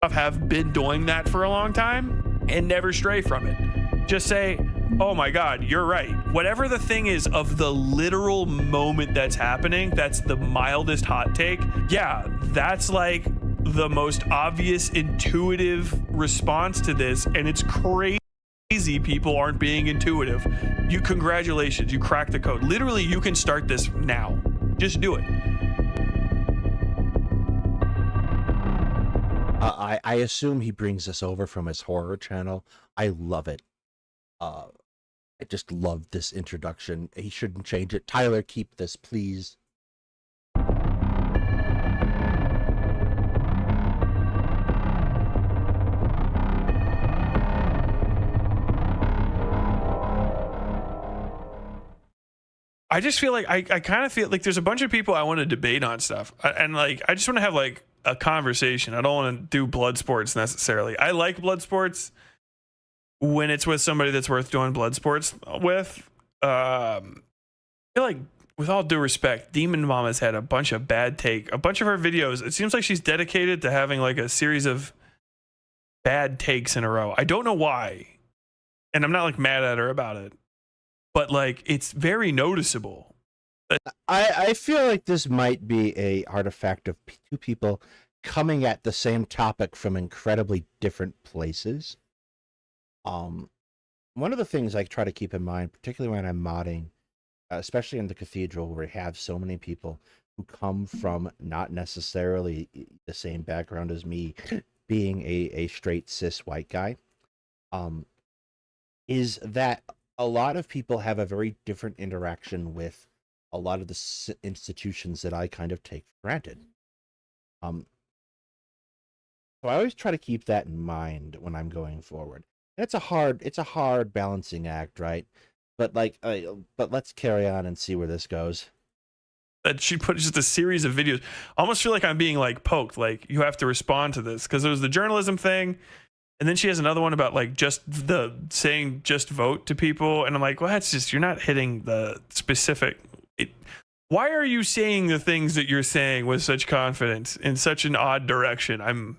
Have been doing that for a long time and never stray from it. Just say, oh my God, you're right. Whatever the thing is of the literal moment that's happening, that's the mildest hot take. Yeah, that's like the most obvious intuitive response to this, and it's crazy people aren't being intuitive. Congratulations, you cracked the code. Literally, you can start this now. Just do it. I assume he brings this over from his horror channel. I love it. I just love this introduction. He shouldn't change it. Tyler, keep this, please. I just feel like I kind of feel like there's a bunch of people I want to debate on stuff, and like I just want to have like a conversation. I don't want to do blood sports necessarily. I like blood sports when it's with somebody that's worth doing blood sports with. I feel like, with all due respect, Demon Mama's had a bunch of bad take. A bunch of her videos, it seems like she's dedicated to having like a series of bad takes in a row. I don't know why, and I'm not like mad at her about it, but like it's very noticeable. I feel like this might be a artifact of 2 people coming at the same topic from incredibly different places. One of the things I try to keep in mind, particularly when I'm modding, especially in the cathedral where we have so many people who come from not necessarily the same background as me, being a straight cis white guy, is that a lot of people have a very different interaction with a lot of the institutions that I kind of take for granted. So I always try to keep that in mind when I'm going forward. And it's a hard balancing act, right? But but let's carry on and see where this goes. That she put just a series of videos. I almost feel like I'm being like poked. Like you have to respond to this because there was the journalism thing. And then she has another one about like just vote to people. And I'm like, well, that's just, you're not hitting the specific. Why are you saying the things that you're saying with such confidence in such an odd direction?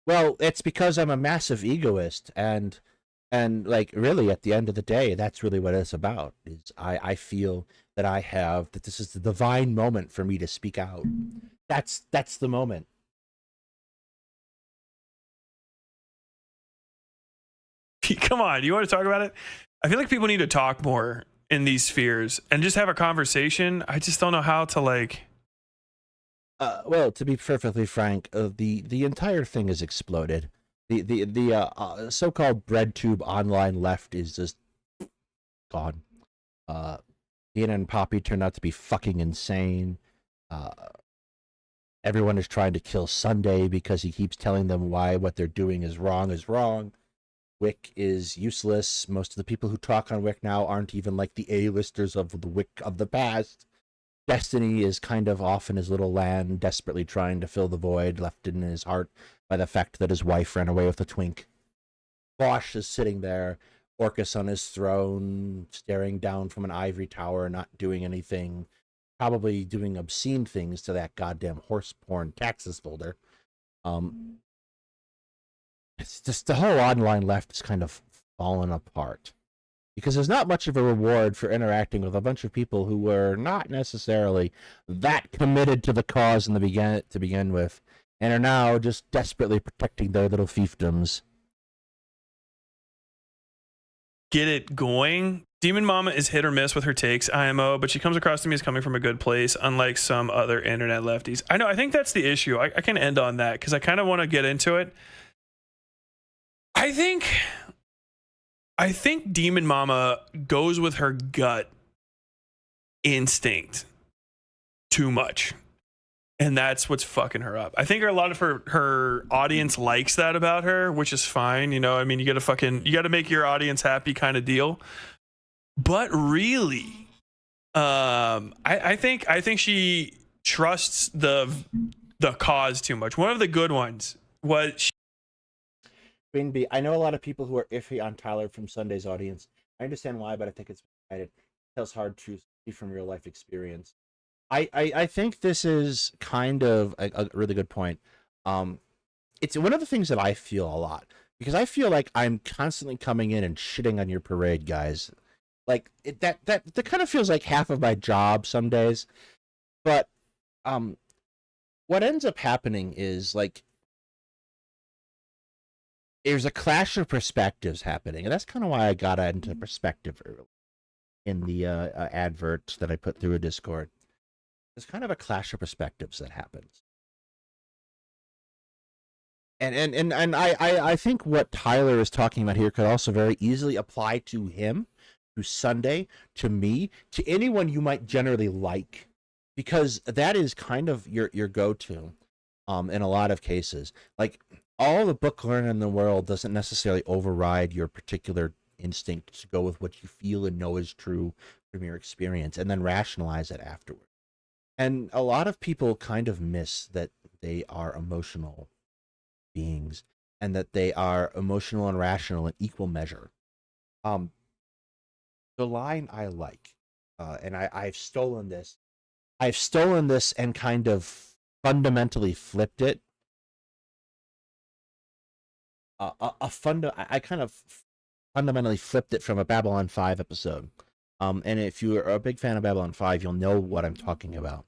Well, it's because I'm a massive egoist, and like really at the end of the day, that's really what it's about. Is I feel that this is the divine moment for me to speak out. That's the moment. Come on, you want to talk about it? I feel like people need to talk more in these spheres and just have a conversation. I just don't know how to like. Well, to be perfectly frank, the entire thing has exploded. The so-called breadtube online left is just gone. Ian and Poppy turned out to be fucking insane. Everyone is trying to kill Sunday because he keeps telling them why what they're doing is wrong. Wick is useless. Most of the people who talk on Wick now aren't even like the A-listers of the Wick of the past. Destiny is kind of off in his little land, desperately trying to fill the void left in his heart by the fact that his wife ran away with a twink. Bosch is sitting there, Orcus on his throne, staring down from an ivory tower, not doing anything, probably doing obscene things to that goddamn horse porn taxes folder. It's just the whole online left is kind of fallen apart because there's not much of a reward for interacting with a bunch of people who were not necessarily that committed to the cause to begin with, and are now just desperately protecting their little fiefdoms. Get it going. Demon Mama is hit or miss with her takes, IMO, but she comes across to me as coming from a good place, unlike some other internet lefties. I know, I think that's the issue. I can end on that because I kind of want to get into it. I think Demon Mama goes with her gut instinct too much. And that's what's fucking her up. I think a lot of her audience likes that about her, which is fine. You know, I mean, you gotta make your audience happy kind of deal. But really, I think she trusts the cause too much. One of the good ones was Queen B, I know a lot of people who are iffy on Tyler from Sunday's audience. I understand why, but I think it's hard to see from real life experience. I think this is kind of a really good point. It's one of the things that I feel a lot, because I feel like I'm constantly coming in and shitting on your parade, guys. Like that kind of feels like half of my job some days. But what ends up happening is, like, there's a clash of perspectives happening, and that's kind of why I got into perspective early in the advert that I put through a Discord. There's kind of a clash of perspectives that happens. And I think what Tyler is talking about here could also very easily apply to him, to Sunday, to me, to anyone you might generally like, because that is kind of your go-to in a lot of cases. Like, all the book learning in the world doesn't necessarily override your particular instinct to go with what you feel and know is true from your experience and then rationalize it afterward. And a lot of people kind of miss that they are emotional beings and that they are emotional and rational in equal measure. The line I like, and I've stolen this and kind of fundamentally flipped it. I kind of fundamentally flipped it from a Babylon 5 episode. And if you're a big fan of Babylon 5, you'll know what I'm talking about.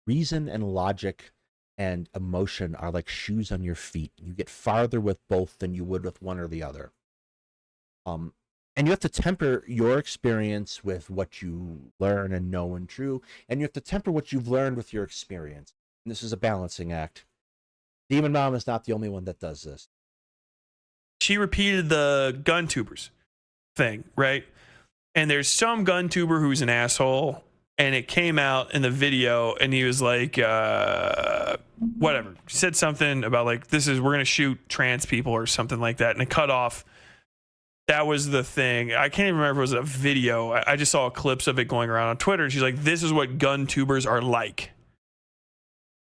Reason and logic and emotion are like shoes on your feet. You get farther with both than you would with one or the other. And you have to temper your experience with what you learn and know and true, and you have to temper what you've learned with your experience. And this is a balancing act. Demon Mom is not the only one that does this. she repeated the gun tubers thing, right? And there's some gun tuber who's an asshole, and it came out in the video, and he was like, whatever. He said something about like, we're gonna shoot trans people or something like that, and it cut off. That was the thing. I can't even remember if it was a video. I just saw clips of it going around on Twitter. She's like, this is what gun tubers are like.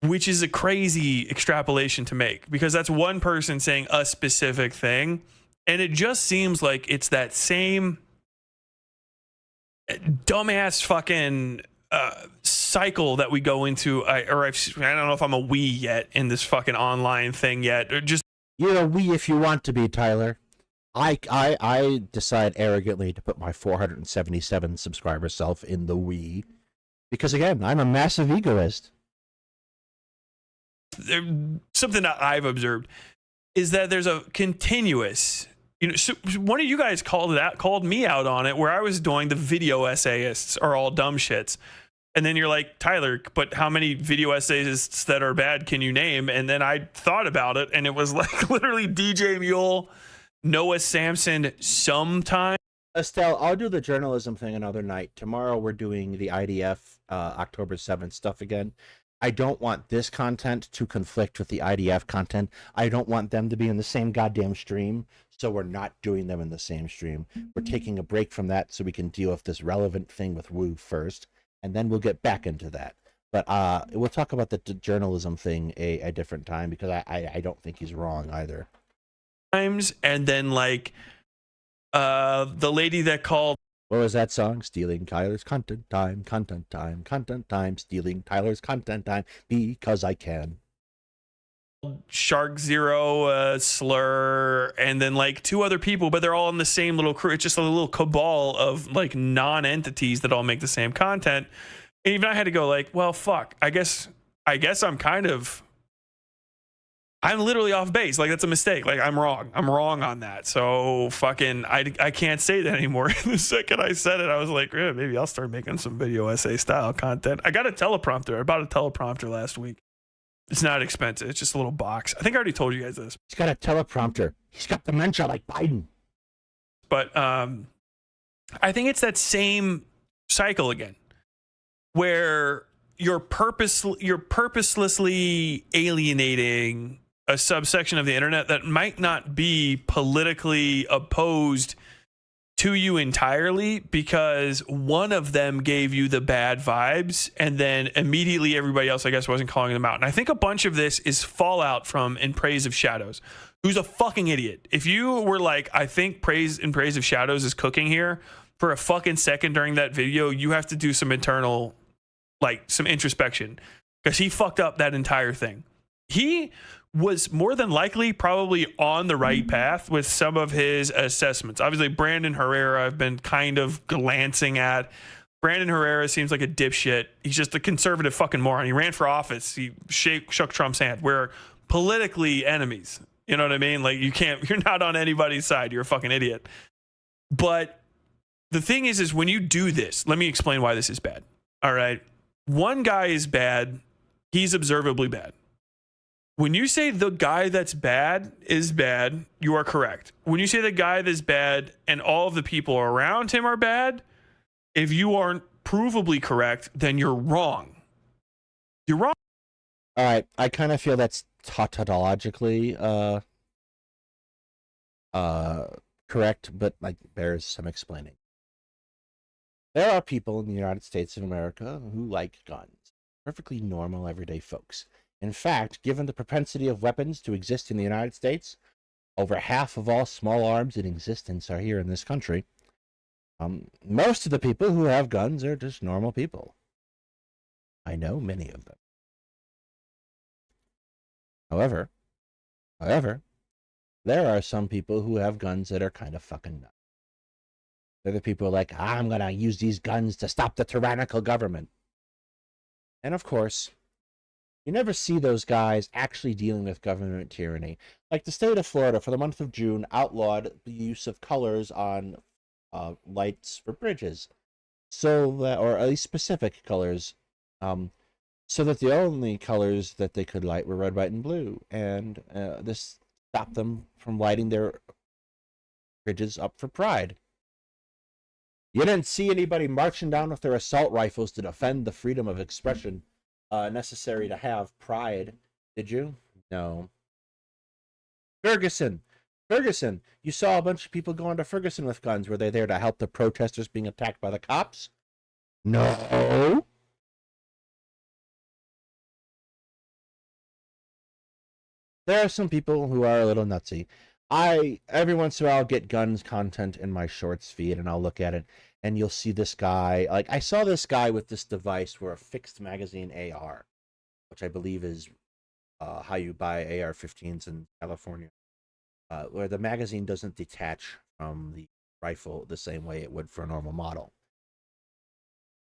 Which is a crazy extrapolation to make, because that's one person saying a specific thing. And it just seems like it's that same dumbass fucking cycle that we go into. I don't know if I'm a we yet in this fucking online thing yet. Or just, you're a we if you want to be, Tyler. I decide arrogantly to put my 477 subscriber self in the we, because again, I'm a massive egoist. Something that I've observed is that there's a continuous, so one of you guys called me out on it, where I was doing the video essayists are all dumb shits. And then you're like, Tyler, but how many video essayists that are bad can you name? And then I thought about it, and it was like literally DJ Mule, Noah Samson, sometime. Estelle, I'll do the journalism thing another night. Tomorrow we're doing the IDF October 7th stuff again. I don't want this content to conflict with the IDF content. I don't want them to be in the same goddamn stream, so we're not doing them in the same stream. We're taking a break from that so we can deal with this relevant thing with Wu first, and then we'll get back into that. But we'll talk about the journalism thing a different time, because I don't think he's wrong either. And then like the lady that called, what was that song? Stealing Tyler's content time, stealing Tyler's content time, because I can. Shark Zero slur, and then like two other people, but they're all in the same little crew. It's just a little cabal of like non-entities that all make the same content. And even I had to go like, well, fuck, I guess I'm literally off base. Like, that's a mistake. Like, I'm wrong on that. So fucking I can't say that anymore. The second I said it, I was like, yeah, maybe I'll start making some video essay style content. I got a teleprompter. I bought a teleprompter last week. It's not expensive. It's just a little box. I think I already told you guys this. He's got a teleprompter. He's got dementia like Biden. But I think it's that same cycle again, where you're purposelessly alienating a subsection of the internet that might not be politically opposed to you entirely, because one of them gave you the bad vibes and then immediately everybody else, I guess, wasn't calling them out. And I think a bunch of this is fallout from In Praise of Shadows, who's a fucking idiot. If you were like, I think In Praise of Shadows is cooking here, for a fucking second during that video, you have to do some internal, like some introspection, because he fucked up that entire thing. He was more than likely probably on the right path with some of his assessments. Obviously, Brandon Herrera, I've been kind of glancing at. Brandon Herrera seems like a dipshit. He's just a conservative fucking moron. He ran for office. He shook Trump's hand. We're politically enemies. You know what I mean? Like, you're not on anybody's side. You're a fucking idiot. But the thing is when you do this, let me explain why this is bad. All right. One guy is bad. He's observably bad. When you say the guy that's bad is bad, you are correct. When you say the guy that's bad and all of the people around him are bad, if you aren't provably correct, then you're wrong. You're wrong. All right, I kind of feel that's tautologically correct, but like bears some explaining. There are people in the United States of America who like guns. Perfectly normal, everyday folks. In fact, given the propensity of weapons to exist in the United States, over half of all small arms in existence are here in this country. Most of the people who have guns are just normal people. I know many of them. However, there are some people who have guns that are kind of fucking nuts. They're the people like, I'm going to use these guns to stop the tyrannical government. And of course, you never see those guys actually dealing with government tyranny. Like the state of Florida, for the month of June, outlawed the use of colors on lights for bridges, so that, or at least specific colors, so that the only colors that they could light were red, white, and blue. And this stopped them from lighting their bridges up for pride. You didn't see anybody marching down with their assault rifles to defend the freedom of expression necessary to have pride, did you? No. Ferguson, you saw a bunch of people going to Ferguson with guns. Were they there to help the protesters being attacked by the cops? No. There are some people who are a little nutsy. Every once in a while, get guns content in my shorts feed, and I'll look at it, and you'll see this guy. Like, I saw this guy with this device where a fixed magazine AR, which I believe is how you buy AR-15s in California, where the magazine doesn't detach from the rifle the same way it would for a normal model.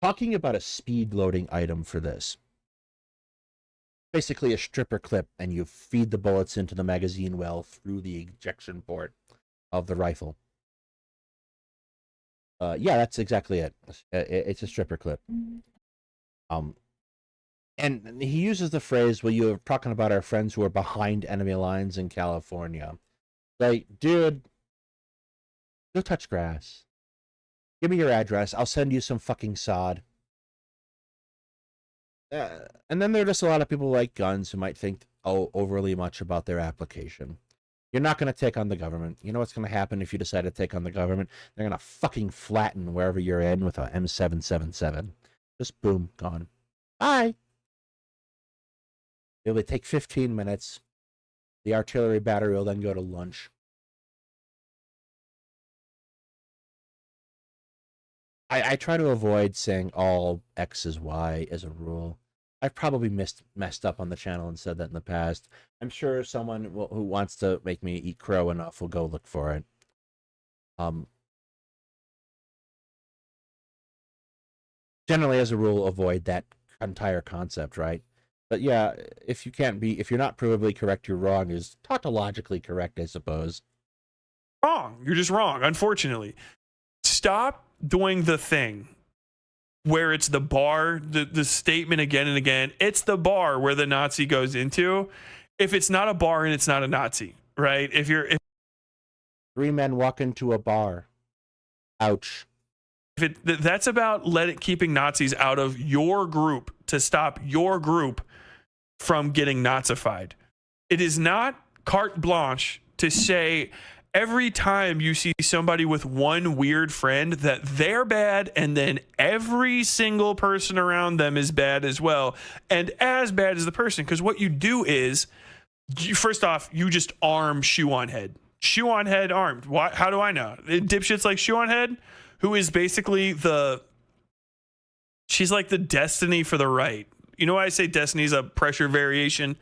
Talking about a speed loading item for this. Basically a stripper clip, and you feed the bullets into the magazine well through the ejection port of the rifle. Yeah, that's exactly it. It's a stripper clip. And he uses the phrase, well, you were talking about our friends who are behind enemy lines in California. Like, dude, go touch grass. Give me your address. I'll send you some fucking sod. And then there are just a lot of people like guns who might think overly much about their application. You're not going to take on the government. You know what's going to happen if you decide to take on the government? They're going to fucking flatten wherever you're in with a M777. Just boom, gone. Bye. It will take 15 minutes. The artillery battery will then go to lunch. I try to avoid saying all X is Y as a rule. I've probably messed up on the channel and said that in the past. I'm sure someone who wants to make me eat crow enough will go look for it. Generally, as a rule, avoid that entire concept, right? But yeah, if you're not provably correct, you're wrong is tautologically correct, I suppose. Wrong. You're just wrong, unfortunately. Stop doing the thing where it's the bar, the statement again and again, it's the bar where the Nazi goes into. If it's not a bar and it's not a Nazi, right? If 3 men walk into a bar. Ouch. that's about keeping Nazis out of your group to stop your group from getting Nazified. It is not carte blanche to say every time you see somebody with one weird friend that they're bad, and then every single person around them is bad as well, and as bad as the person. Because what you do is, first off, you just arm Shoe on Head. Shoe on Head armed. Why? How do I know? Dipshits like Shoe on Head, who is basically she's like the Destiny for the right. You know why I say Destiny is a pressure variation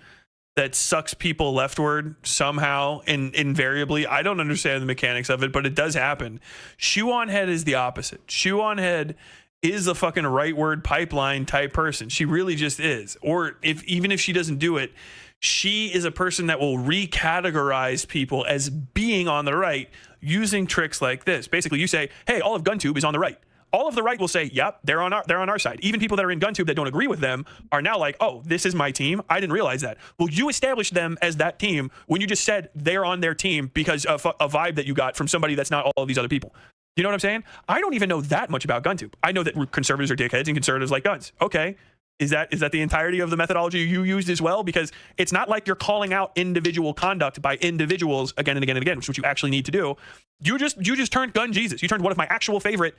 that sucks people leftward somehow and invariably? I don't understand the mechanics of it, but it does happen. Shoe on Head is the opposite. Shoe on Head is a fucking rightward pipeline type person. She really just is. Or even if she doesn't do it, she is a person that will recategorize people as being on the right using tricks like this. Basically, you say, hey, all of GunTube is on the right. All of the right will say, yep, they're on our side. Even people that are in GunTube that don't agree with them are now like, oh, this is my team. I didn't realize that. Well, you established them as that team when you just said they're on their team because of a vibe that you got from somebody that's not all of these other people. You know what I'm saying? I don't even know that much about GunTube. I know that conservatives are dickheads and conservatives like guns. Okay. Is that the entirety of the methodology you used as well? Because it's not like you're calling out individual conduct by individuals again and again and again, which is what you actually need to do. You just turned Gun Jesus. You turned one of my actual favorite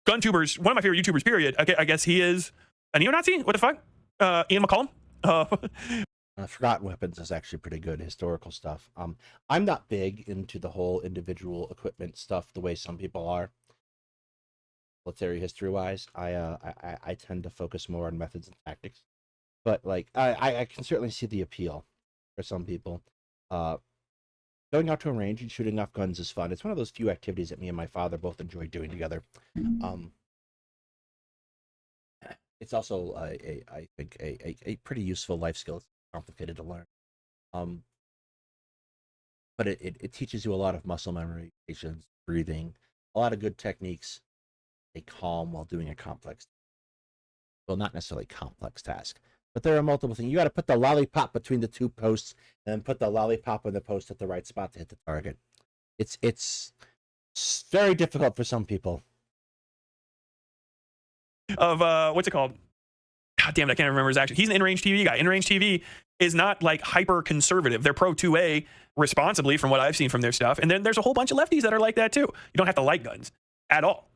GunTubers, one of my favorite YouTubers, period. I guess he is a neo-Nazi? What the fuck? Ian McCollum? Forgotten Weapons is actually pretty good historical stuff. I'm not big into the whole individual equipment stuff the way some people are. Military history-wise, I tend to focus more on methods and tactics. But like, I can certainly see the appeal for some people. Going out to a range and shooting off guns is fun. It's one of those few activities that me and my father both enjoy doing together. It's also I think a pretty useful life skill. It's complicated to learn. But it teaches you a lot of muscle memory, patience, breathing, a lot of good techniques. Stay calm while doing a complex, well, not necessarily complex task, but there are multiple things. You got to put the lollipop between the two posts and then put the lollipop on the post at the right spot to hit the target. It's very difficult for some people. Of what's it called? God damn it, I can't remember his action. He's an in-range TV guy. In-range TV is not like hyper conservative. They're pro 2A responsibly from what I've seen from their stuff. And then there's a whole bunch of lefties that are like that too. You don't have to like guns at all.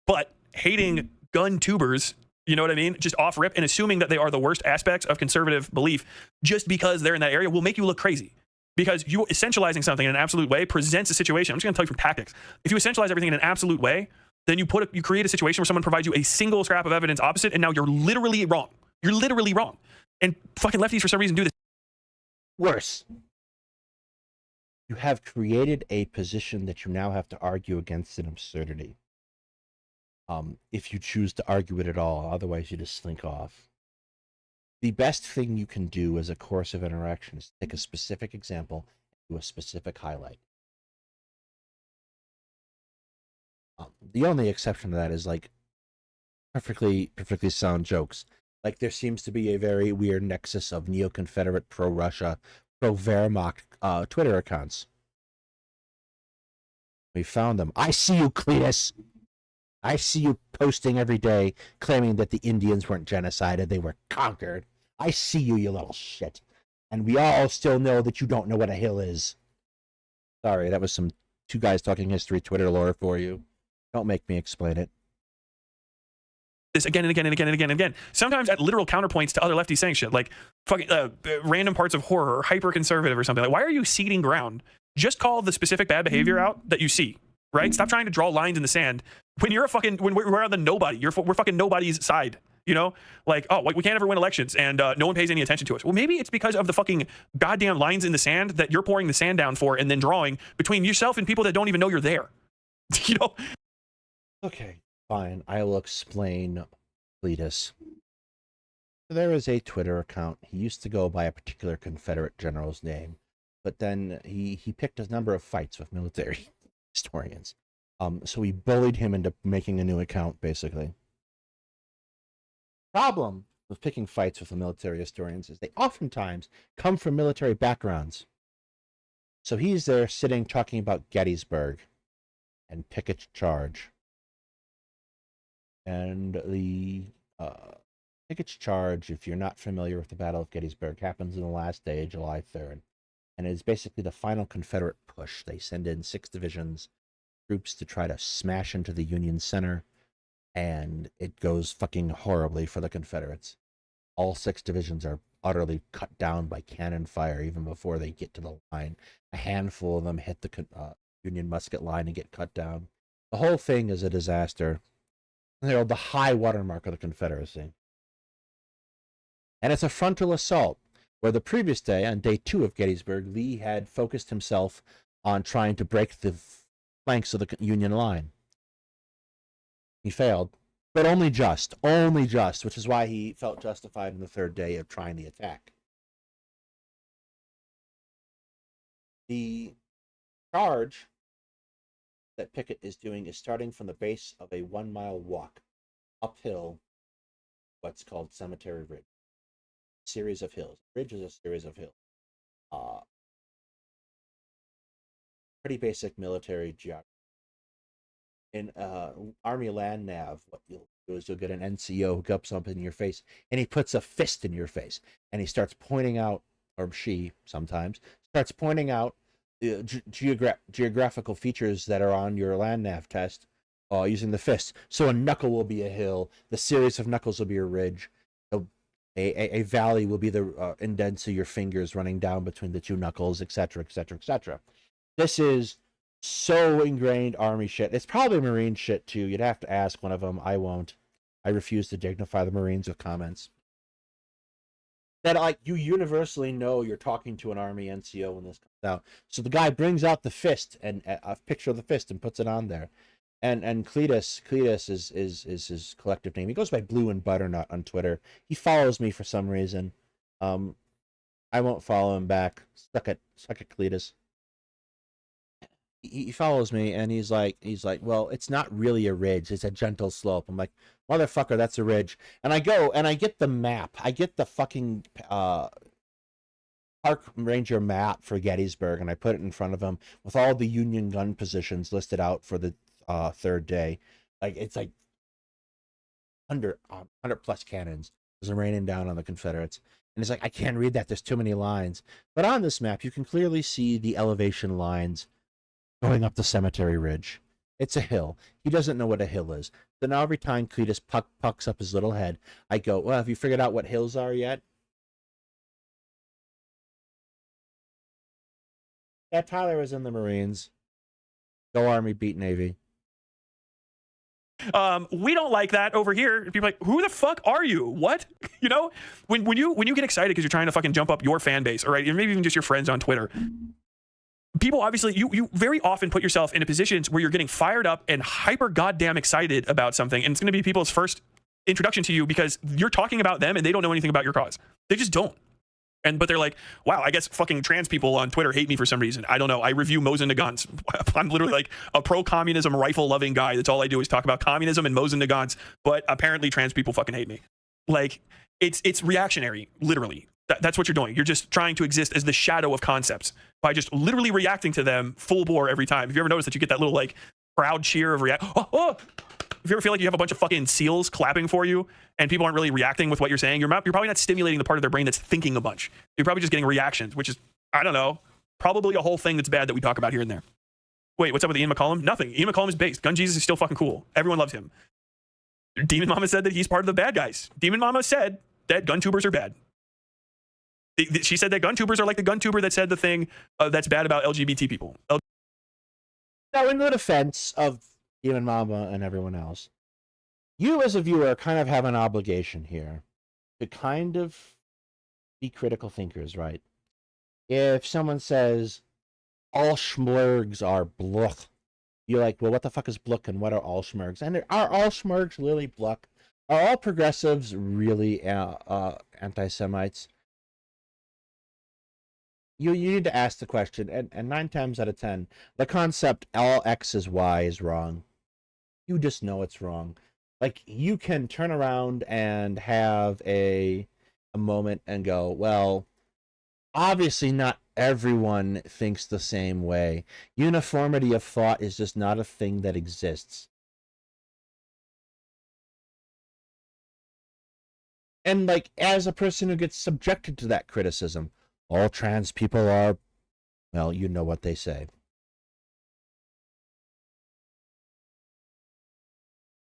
But hating gun tubers, you know what I mean? Just off rip and assuming that they are the worst aspects of conservative belief just because they're in that area will make you look crazy. Because you essentializing something in an absolute way presents a situation. I'm just going to tell you from tactics. If you essentialize everything in an absolute way, then you create a situation where someone provides you a single scrap of evidence opposite, and now you're literally wrong. You're literally wrong. And fucking lefties for some reason do this. Worse. You have created a position that you now have to argue against an absurdity. If you choose to argue it at all, otherwise you just slink off. The best thing you can do as a course of interaction is take a specific example and do a specific highlight. The only exception to that is like perfectly sound jokes. Like there seems to be a very weird nexus of neo-Confederate, pro-Russia, pro-Wehrmacht Twitter accounts. We found them. I see you, Cletus. I see you posting every day claiming that the Indians weren't genocided, they were conquered. I see you, you little shit. And we all still know that you don't know what a hill is. Sorry, that was some two guys talking history Twitter lore for you. Don't make me explain it. This again and again and again and again and again. Sometimes at literal counterpoints to other lefties saying shit, like fucking random parts of horror or hyper conservative or something. Like, why are you ceding ground? Just call the specific bad behavior out that you see. Right? Stop trying to draw lines in the sand. When you're when we're on the nobody, we're fucking nobody's side. You know, like, oh, we can't ever win elections, and no one pays any attention to us. Well, maybe it's because of the fucking goddamn lines in the sand that you're pouring the sand down for, and then drawing between yourself and people that don't even know you're there. You know. Okay, fine. I will explain. Cletus. There is a Twitter account. He used to go by a particular Confederate general's name, but then he picked a number of fights with military historians. So we bullied him into making a new account, basically. problem with picking fights with the military historians is they oftentimes come from military backgrounds. So he's there sitting talking about Gettysburg and Pickett's charge. And the Pickett's charge, if you're not familiar with the Battle of Gettysburg, happens on the last day, July 3rd. And it is basically the final Confederate push. They send in 6 divisions, troops to try to smash into the Union center. And it goes fucking horribly for the Confederates. All 6 divisions are utterly cut down by cannon fire even before they get to the line. A handful of them hit the Union musket line and get cut down. The whole thing is a disaster. They're the high watermark of the Confederacy. And it's a frontal assault, where the previous day, on day 2 of Gettysburg, Lee had focused himself on trying to break the flanks of the Union line. He failed, but only just, which is why he felt justified in the 3rd day of trying the attack. The charge that Pickett is doing is starting from the base of a 1-mile walk uphill, what's called Cemetery Ridge. Series of hills. Ridge is a series of hills. Pretty basic military geography. In Army Land Nav, what you'll do is you'll get an NCO who comes up in your face, and he puts a fist in your face, and he starts pointing out, or she sometimes, starts pointing out the geographical features that are on your Land Nav test using the fist. So a knuckle will be a hill, the series of knuckles will be a ridge, a valley will be the indents of your fingers running down between the 2 knuckles, etc., etc., etc. This is so ingrained Army shit. It's probably Marine shit, too. You'd have to ask one of them. I won't. I refuse to dignify the Marines with comments. That, like, you universally know you're talking to an Army NCO when this comes out. So the guy brings out the fist, and a picture of the fist, and puts it on there. And Cletus is his collective name. He goes by Blue and Butternut on Twitter. He follows me for some reason. I won't follow him back. Suck it, Cletus. He follows me, and he's like, well, it's not really a ridge. It's a gentle slope. I'm like, motherfucker, that's a ridge. And I go, and I get the map. I get the fucking Park Ranger map for Gettysburg, and I put it in front of him with all the Union gun positions listed out for the 3rd day. Like, it's like 100 plus cannons was raining down on the Confederates. And it's like, I can't read that. There's too many lines. But on this map, you can clearly see the elevation lines going up the Cemetery Ridge. It's a hill. He doesn't know what a hill is. So now every time Cletus pucks up his little head, I go, well, have you figured out what hills are yet? Yeah, Tyler was in the Marines. Go Army, beat Navy. We don't like that over here. People are like, who the fuck are you? What? You know, when you get excited because you're trying to fucking jump up your fan base, or right, or maybe even just your friends on Twitter. People obviously, you very often put yourself into positions where you're getting fired up and hyper goddamn excited about something, and it's going to be people's first introduction to you because you're talking about them and they don't know anything about your cause. They just don't. But they're like, wow, I guess fucking trans people on Twitter hate me for some reason. I don't know. I review Mosin Nagants. I'm literally like a pro-communism rifle-loving guy. That's all I do is talk about communism and Mosin Nagants. But apparently trans people fucking hate me. Like, it's reactionary, literally. That's what you're doing. You're just trying to exist as the shadow of concepts by just literally reacting to them full bore every time. Have you ever noticed that you get that little, like, proud cheer of react? Oh! If you ever feel like you have a bunch of fucking seals clapping for you and people aren't really reacting with what you're saying, you're probably not stimulating the part of their brain that's thinking a bunch. You're probably just getting reactions, which is, I don't know, probably a whole thing that's bad that we talk about here and there. Wait, what's up with Ian McCollum? Nothing. Ian McCollum is based. Gun Jesus is still fucking cool. Everyone loves him. Demon Mama said that he's part of the bad guys. Demon Mama said that gun tubers are bad. She said that gun tubers are like the gun tuber that said the thing that's bad about LGBT people. Now, in the defense of Demon Mama and everyone else, you as a viewer kind of have an obligation here to kind of be critical thinkers, right? If someone says all schmurgs are bluch, you're like, well, what the fuck is bluch and what are all schmurgs? And are all schmurgs really bluch? Are all progressives really anti-Semites? You need to ask the question, and 9 times out of 10, the concept all X is Y is wrong. You just know it's wrong. Like, you can turn around and have a moment and go, well, obviously not everyone thinks the same way. Uniformity of thought is just not a thing that exists. And like, as a person who gets subjected to that criticism, all trans people are, well, you know what they say.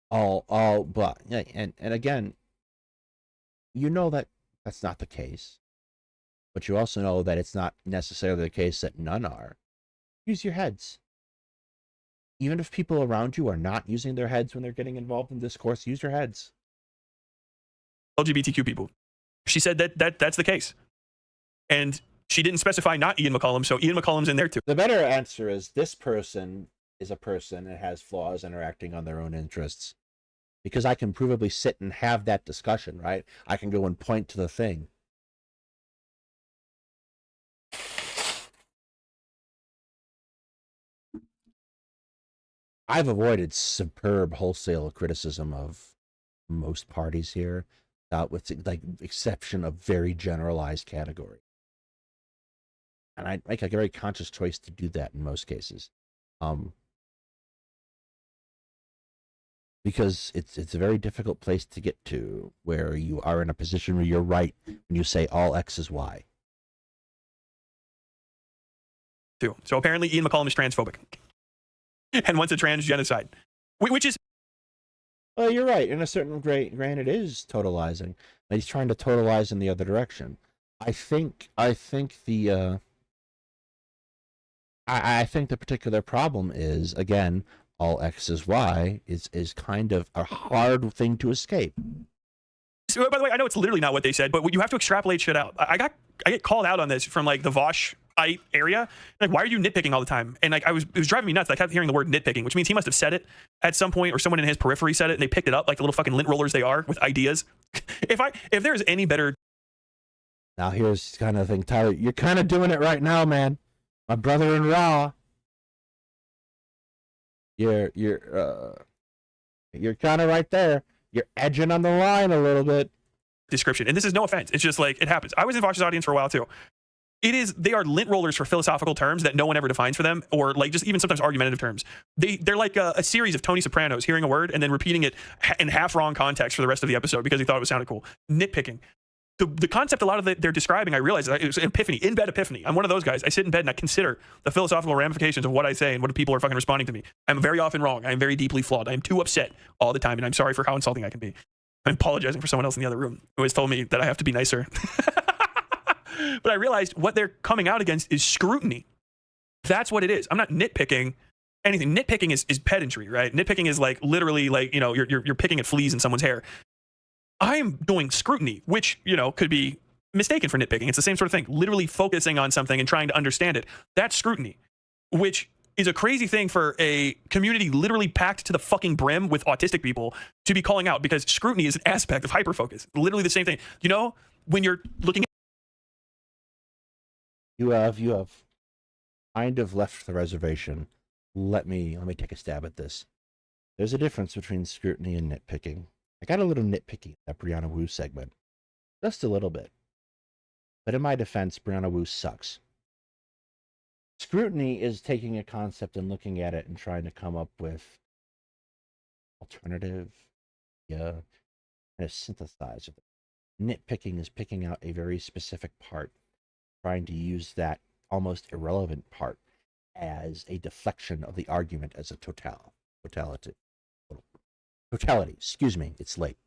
But and again, you know that that's not the case. But you also know that it's not necessarily the case that none are. Use your heads. Even if people around you are not using their heads when they're getting involved in discourse, use your heads. LGBTQ people. She said that's the case. And she didn't specify not Ian McCollum, so Ian McCollum's in there too. The better answer is this person is a person and has flaws and are acting on their own interests. Because I can provably sit and have that discussion, right? I can go and point to the thing. I've avoided superb wholesale criticism of most parties here, with like exception of very generalized category. And I make a very conscious choice to do that in most cases. Because it's a very difficult place to get to where you are in a position where you're right when you say all X is Y. Too. So apparently Ian McCollum is transphobic. And wants a trans genocide. Which is... Well, you're right. In a certain grain, it is totalizing. He's trying to totalize in the other direction. I think the particular problem is, again, all X is Y is kind of a hard thing to escape. So, by the way, I know it's literally not what they said, but you have to extrapolate shit out. I get called out on this from like the Vosh-ite area. Like, why are you nitpicking all the time? And like, it was driving me nuts. I kept hearing the word nitpicking, which means he must have said it at some point, or someone in his periphery said it, and they picked it up like the little fucking lint rollers they are with ideas. If there's any better. Now here's kind of the thing, Tyler. You're kind of doing it right now, man. My brother in Raw. You're kind of right there. You're edging on the line a little bit. Description, and this is no offense. It's just like it happens. I was in Vosh's audience for a while too. They are lint rollers for philosophical terms that no one ever defines for them, or like just even sometimes argumentative terms. They're like a series of Tony Sopranos hearing a word and then repeating it in half wrong context for the rest of the episode because he thought it sounded cool. Nitpicking. The concept a lot of they're describing, I realize it was epiphany, in bed epiphany. I'm one of those guys. I sit in bed and I consider the philosophical ramifications of what I say and what people are fucking responding to me. I'm very often wrong. I'm very deeply flawed. I'm too upset all the time, and I'm sorry for how insulting I can be. I'm apologizing for someone else in the other room who has told me that I have to be nicer. But I realized what they're coming out against is scrutiny. That's what it is. I'm not nitpicking anything. Nitpicking is pedantry, right? Nitpicking is like literally like, you know, you're picking at fleas in someone's hair. I'm doing scrutiny, which, you know, could be mistaken for nitpicking. It's the same sort of thing. Literally focusing on something and trying to understand it. That's scrutiny, which is a crazy thing for a community literally packed to the fucking brim with autistic people to be calling out, because scrutiny is an aspect of hyperfocus. Literally the same thing. You know, when you're looking at... You have kind of left the reservation. Let me take a stab at this. There's a difference between scrutiny and nitpicking. I got a little nitpicky in that Brianna Wu segment. Just a little bit. But in my defense, Brianna Wu sucks. Scrutiny is taking a concept and looking at it and trying to come up with alternative, kind of synthesize it. Nitpicking is picking out a very specific part, trying to use that almost irrelevant part as a deflection of the argument as a totality. Excuse me, it's late.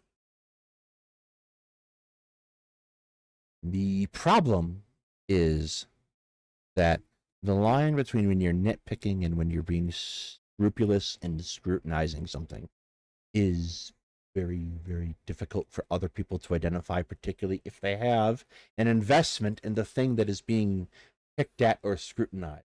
The problem is that the line between when you're nitpicking and when you're being scrupulous and scrutinizing something is very, very difficult for other people to identify, particularly if they have an investment in the thing that is being picked at or scrutinized.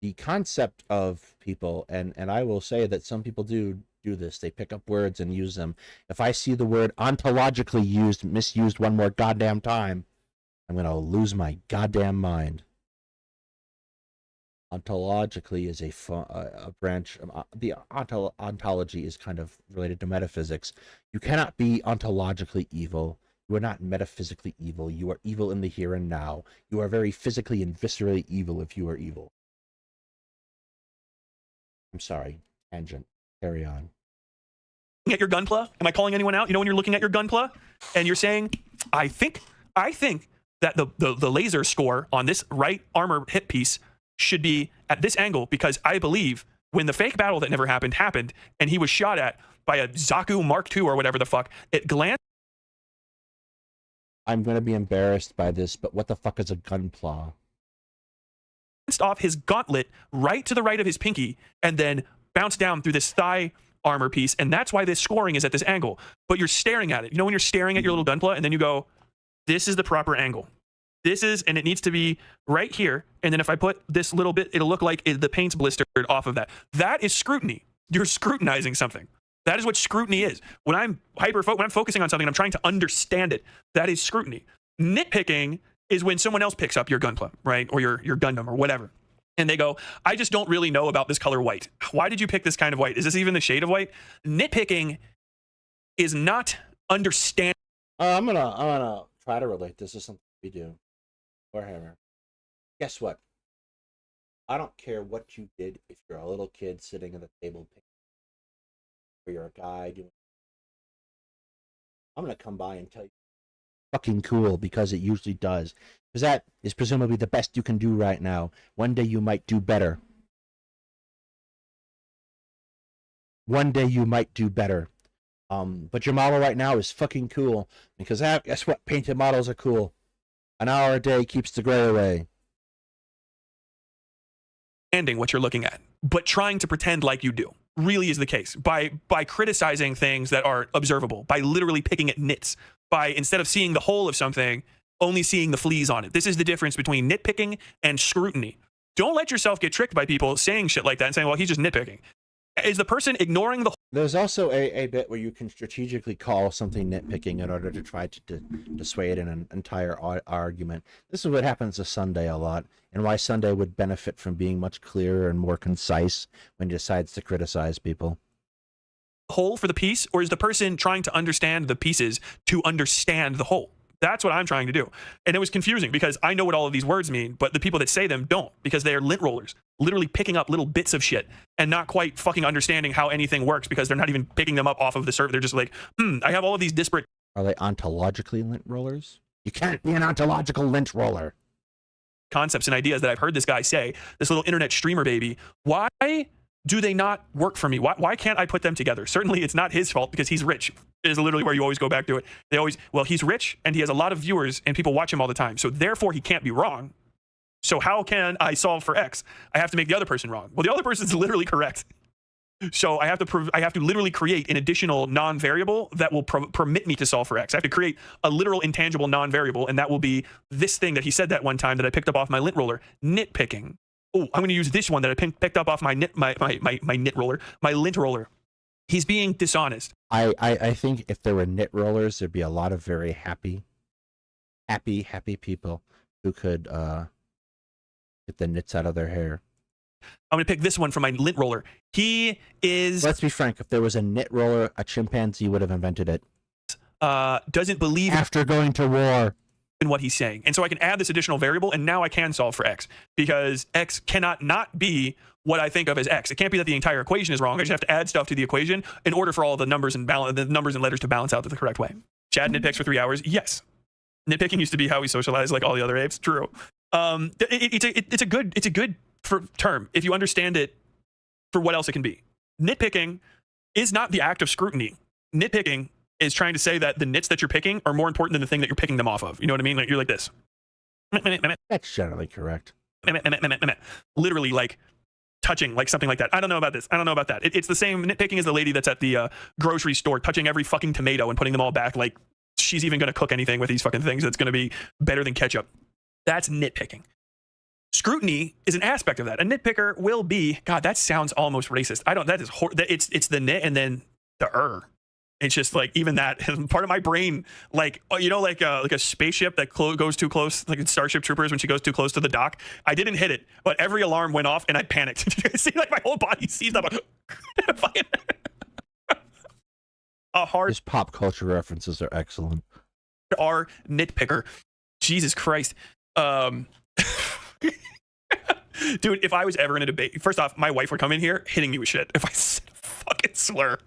The concept of people, and I will say that some people do this, they pick up words and use them. If I see the word ontologically misused one more goddamn time, I'm going to lose my goddamn mind. ontologically is a branch. The ontology is kind of related to metaphysics. You cannot be ontologically evil. You are not metaphysically evil. You are evil in the here and now. You are very physically and viscerally evil if you are evil. I'm sorry. Tangent. Carry on. At your gunpla? Am I calling anyone out? You know when you're looking at your gunpla and you're saying, I think that the laser score on this right armor hit piece should be at this angle because I believe when the fake battle that never happened and he was shot at by a Zaku Mark II or whatever the fuck, it glanced I'm going to be embarrassed by this, but what the fuck is a gunpla? off his gauntlet right to the right of his pinky and then bounced down through this thigh armor piece, and that's why this scoring is at this angle. But you're staring at it. You know when you're staring at your little gunpla and then you go, this is the proper angle. This is, and it needs to be right here. And then if I put this little bit, it'll look like the paint's blistered off of that. That is scrutiny. You're scrutinizing something. That is what scrutiny is. When I'm when I'm focusing on something, I'm trying to understand it. That is scrutiny. Nitpicking is when someone else picks up your gunpla, right? Or your Gundam or whatever. And they go, I just don't really know about this color white. Why did you pick this kind of white? Is this even the shade of white? Nitpicking is not understanding. I'm gonna try to relate this to something we do. Warhammer. Guess what? I don't care what you did if you're a little kid sitting at the table or you're a guy doing. I'm gonna come by and tell you fucking cool because it usually does. Because that is presumably the best you can do right now. One day you might do better. One day you might do better. But your model right now is fucking cool because guess what? Painted models are cool. An hour a day keeps the gray away. What you're looking at, but trying to pretend like you do really is the case by criticizing things that are observable, by literally picking at nits, by instead of seeing the whole of something, only seeing the fleas on it. This is the difference between nitpicking and scrutiny. Don't let yourself get tricked by people saying shit like that and saying, well, he's just nitpicking. Is the person ignoring the... There's also a bit where you can strategically call something nitpicking in order to try to dissuade an entire argument. This is what happens to Sunday a lot, and why Sunday would benefit from being much clearer and more concise when he decides to criticize people. Whole for the piece, or is the person trying to understand the pieces to understand the whole? That's what I'm trying to do. And it was confusing because I know what all of these words mean, but the people that say them don't, because they are lint rollers, literally picking up little bits of shit and not quite fucking understanding how anything works because they're not even picking them up off of the server. They're just like, I have all of these disparate... Are they ontologically lint rollers? You can't be an ontological lint roller. ...concepts and ideas that I've heard this guy say, this little internet streamer baby. Why do they not work for me? Why can't I put them together? Certainly it's not his fault because he's rich. It is literally where you always go back to it. They always, well, he's rich and he has a lot of viewers and people watch him all the time. So therefore he can't be wrong. So how can I solve for X? I have to make the other person wrong. Well, the other person's literally correct. So I have to literally create an additional non-variable that will permit me to solve for X. I have to create a literal intangible non-variable, and that will be this thing that he said that one time that I picked up off my lint roller, nitpicking. Oh, I'm going to use this one that I picked up off my nit roller, my lint roller. He's being dishonest. I think if there were knit rollers, there'd be a lot of very happy people who could get the knits out of their hair. I'm going to pick this one from my lint roller. He is... Let's be frank. If there was a knit roller, a chimpanzee would have invented it. Doesn't believe... After going to war. ...in what he's saying. And so I can add this additional variable, and now I can solve for X. Because X cannot not be what I think of as X. It can't be that the entire equation is wrong. I just have to add stuff to the equation in order for all the numbers and letters to balance out the correct way. Chad nitpicks for 3 hours. Yes. Nitpicking used to be how we socialized like all the other apes. True. It's a good term if you understand it for what else it can be. Nitpicking is not the act of scrutiny. Nitpicking is trying to say that the nits that you're picking are more important than the thing that you're picking them off of. You know what I mean? Like you're like this. That's generally correct. Literally like touching like something like that. I don't know about this. I don't know about that. It's the same nitpicking as the lady that's at the grocery store touching every fucking tomato and putting them all back like she's even going to cook anything with these fucking things that's going to be better than ketchup. That's nitpicking. Scrutiny is an aspect of that. A nitpicker will be, God, that sounds almost racist. It's the nit and then the It's just like even that part of my brain, like like a spaceship that goes too close, like in Starship Troopers when she goes too close to the dock. I didn't hit it, but every alarm went off and I panicked. Did you guys see? Like my whole body seized up. A hard His pop culture references are excellent. R nitpicker. Jesus Christ. Dude, if I was ever in a debate, first off, my wife would come in here hitting me with shit if I said a fucking slur.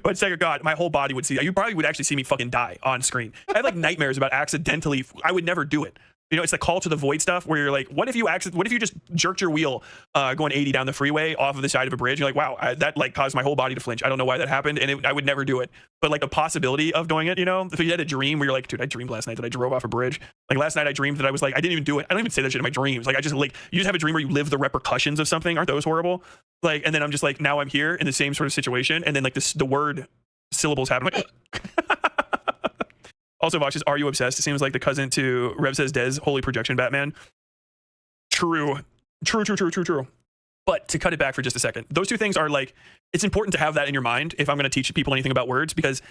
But second, God, my whole body would see. You probably would actually see me fucking die on screen. I have like nightmares about accidentally. I would never do it. You know, it's the call to the void stuff where you're like, what if you just jerked your wheel going 80 down the freeway off of the side of a bridge? You're like, wow, that like caused my whole body to flinch. I don't know why that happened, and I would never do it. But like the possibility of doing it, you know, if you had a dream where you're like, dude, I dreamed last night that I drove off a bridge. Like last night I dreamed that I was like, I didn't even do it. I don't even say that shit in my dreams. Like I just like, you just have a dream where you live the repercussions of something. Aren't those horrible? Like, and then I'm just like, now I'm here in the same sort of situation, and then like the word syllables happen. Like, also, Vox is, are you obsessed? It seems like the cousin to Rev Says Des, Holy Projection Batman. True. But to cut it back for just a second, those two things are like, it's important to have that in your mind if I'm going to teach people anything about words, because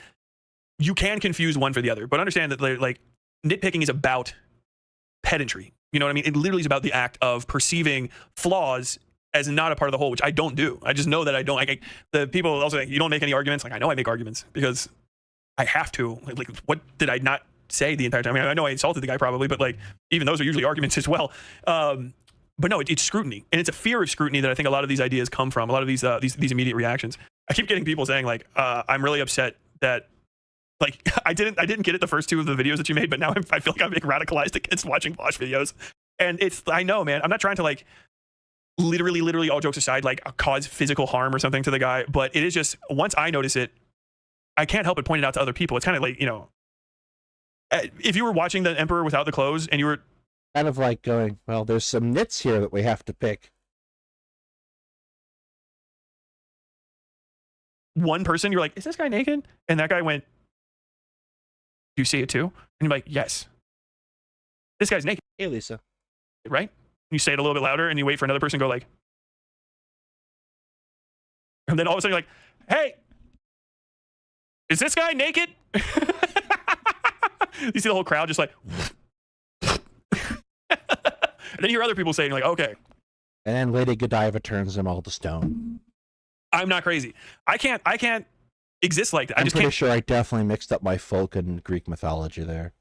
you can confuse one for the other. But understand that like nitpicking is about pedantry. You know what I mean? It literally is about the act of perceiving flaws as not a part of the whole, which I don't do. I just know that I don't. Like the people also like, you don't make any arguments. Like I know I make arguments because I have to. Like, what did I not say the entire time? I mean, I know I insulted the guy probably, but like, even those are usually arguments as well. But no, it's scrutiny, and it's a fear of scrutiny that I think a lot of these ideas come from. A lot of these immediate reactions. I keep getting people saying like, I'm really upset that like I didn't get it the first two of the videos that you made, but now I feel like I'm being radicalized against watching Bosch videos. And I know, man, I'm not trying to like literally all jokes aside, like cause physical harm or something to the guy, but it is just once I notice it, I can't help but point it out to other people. It's kind of like, you know, if you were watching The Emperor Without the Clothes and you were kind of like going, well, there's some nits here that we have to pick. One person, you're like, is this guy naked? And that guy went, do you see it too? And you're like, yes. This guy's naked. Hey, Lisa. Right? You say it a little bit louder and you wait for another person to go like, and then all of a sudden you're like, hey, is this guy naked? You see the whole crowd just like, and then you hear other people saying like, okay. And then Lady Godiva turns them all to stone. I'm not crazy. I can't exist like that. I'm pretty sure I definitely mixed up my folk and Greek mythology there.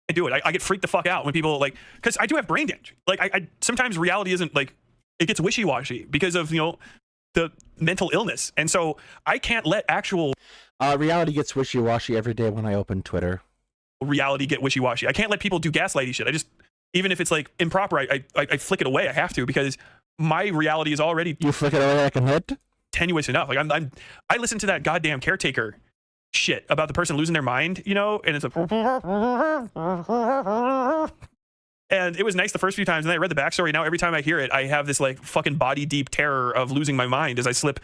I do it. I get freaked the fuck out when people like, because I do have brain damage. Like I sometimes reality isn't like, it gets wishy-washy because of, you know, the mental illness. And so I can't let actual reality gets wishy-washy every day when I open Twitter. Reality get wishy-washy. I can't let people do gaslighty shit. I just, even if it's like improper, I flick it away. I have to, because my reality is already You flick it away like a nut? tenuous enough. Like I listen to that goddamn caretaker shit about the person losing their mind, you know, and it's a and it was nice the first few times, and then I read the backstory. Now every time I hear it, I have this like fucking body deep terror of losing my mind as I slip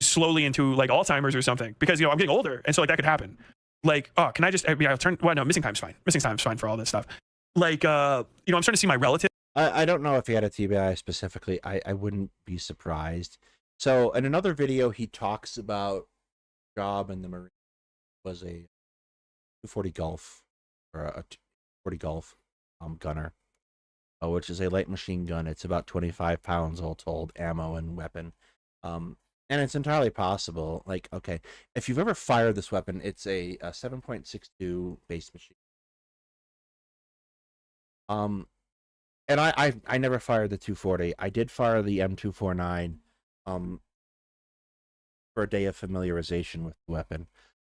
slowly into like Alzheimer's or something, because, you know, I'm getting older, and so like that could happen. Like, oh, can I just I'll turn, well, no, missing time's fine. Missing time's fine for all this stuff. Like, you know, I'm starting to see my relative. I don't know if he had a TBI specifically. I wouldn't be surprised. So in another video, he talks about job in the Marine was a 240 Gulf, or a 240 Gulf gunner, which is a light machine gun. It's about 25 pounds all told, ammo and weapon. And it's entirely possible. Like, okay, if you've ever fired this weapon, it's a 7.62 base machine. And I never fired the 240. I did fire the M249 for a day of familiarization with the weapon.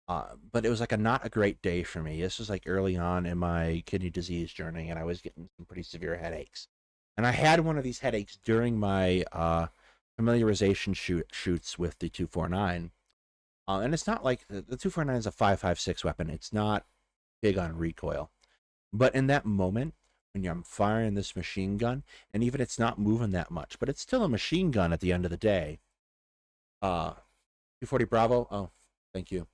But it was like not a great day for me. This was like early on in my kidney disease journey, and I was getting some pretty severe headaches. And I had one of these headaches during my familiarization shoots with the 249. And it's not like the 249 is a 5.56 weapon. It's not big on recoil. But in that moment, when I'm firing this machine gun, and even it's not moving that much, but it's still a machine gun at the end of the day. 240 Bravo, oh, thank you.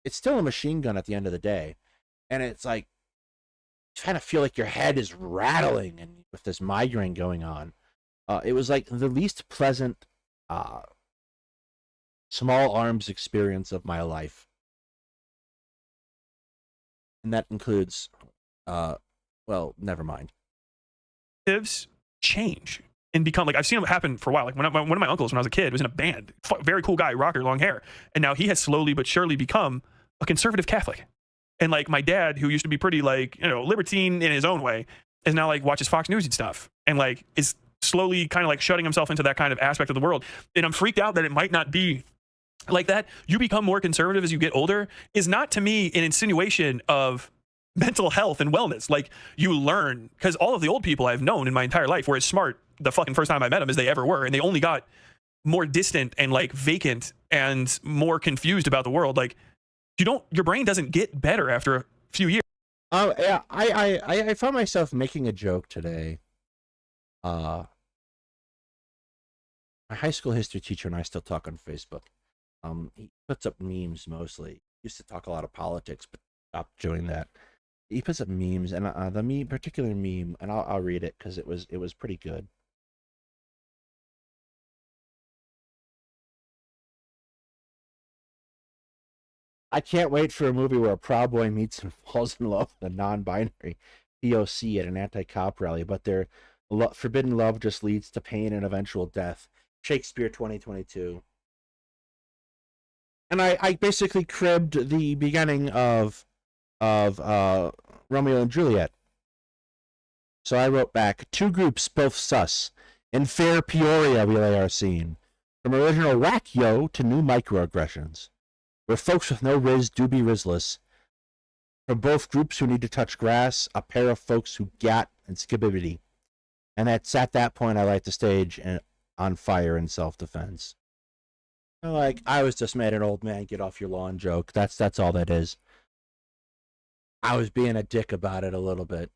It's still a machine gun at the end of the day. And it's like, you kind of feel like your head is rattling, and with this migraine going on. It was like the least pleasant small arms experience of my life. And that includes, well, never mind. Change and become like, I've seen it happen for a while. Like one of my uncles when I was a kid was in a band, very cool guy, rocker, long hair, and now he has slowly but surely become a conservative Catholic. And like my dad, who used to be pretty like, you know, libertine in his own way, is now like watches Fox News and stuff, and like is slowly kind of like shutting himself into that kind of aspect of the world. And I'm freaked out that it might not be like that. You become more conservative as you get older is not, to me, an insinuation of mental health and wellness. Like, you learn, because all of the old people I've known in my entire life were as smart the fucking first time I met them as they ever were, and they only got more distant and like vacant and more confused about the world. Like, your brain doesn't get better after a few years. Oh yeah, I found myself making a joke today. My high school history teacher and I still talk on Facebook. He puts up memes mostly. He used to talk a lot of politics, but stopped doing that. He puts up memes, and the particular meme, and I'll read it because it was pretty good. I can't wait for a movie where a proud boy meets and falls in love with a non-binary POC at an anti-cop rally, but their forbidden love just leads to pain and eventual death. Shakespeare 2022. And I basically cribbed the beginning of Romeo and Juliet. So I wrote back, two groups, both sus. In fair Peoria we lay our scene. From original whack yo to new microaggressions. Where folks with no riz do be rizless. From both groups who need to touch grass, a pair of folks who gat and skibbity. And that's at that point I light the stage and on fire in self-defense. Like, I was just made an old man get off your lawn joke. That's all that is. I was being a dick about it a little bit.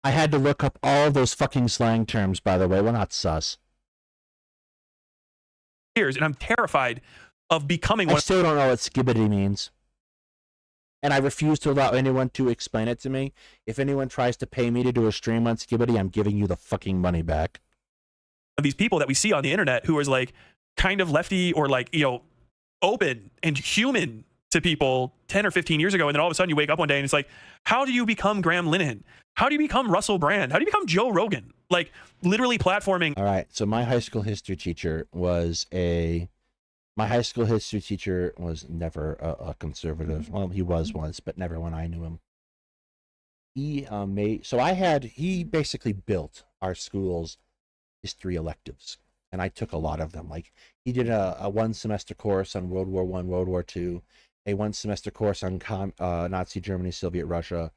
I had to look up all of those fucking slang terms, by the way. We're not sus. And I'm terrified of becoming one. I still don't know what skibbity means. And I refuse to allow anyone to explain it to me. If anyone tries to pay me to do a stream on skibbity, I'm giving you the fucking money back. These people that we see on the internet who is like kind of lefty or like, you know, open and human to people 10 or 15 years ago. And then all of a sudden you wake up one day and it's like, how do you become Graham Linehan? How do you become Russell Brand? How do you become Joe Rogan? Like, literally platforming. All right. So my high school history teacher was never a conservative. Well, he was once, but never when I knew him. He basically built our school's history electives, and I took a lot of them. Like, he did a 1 semester course on World War I, World War II, a 1 semester course on Nazi Germany, Soviet Russia,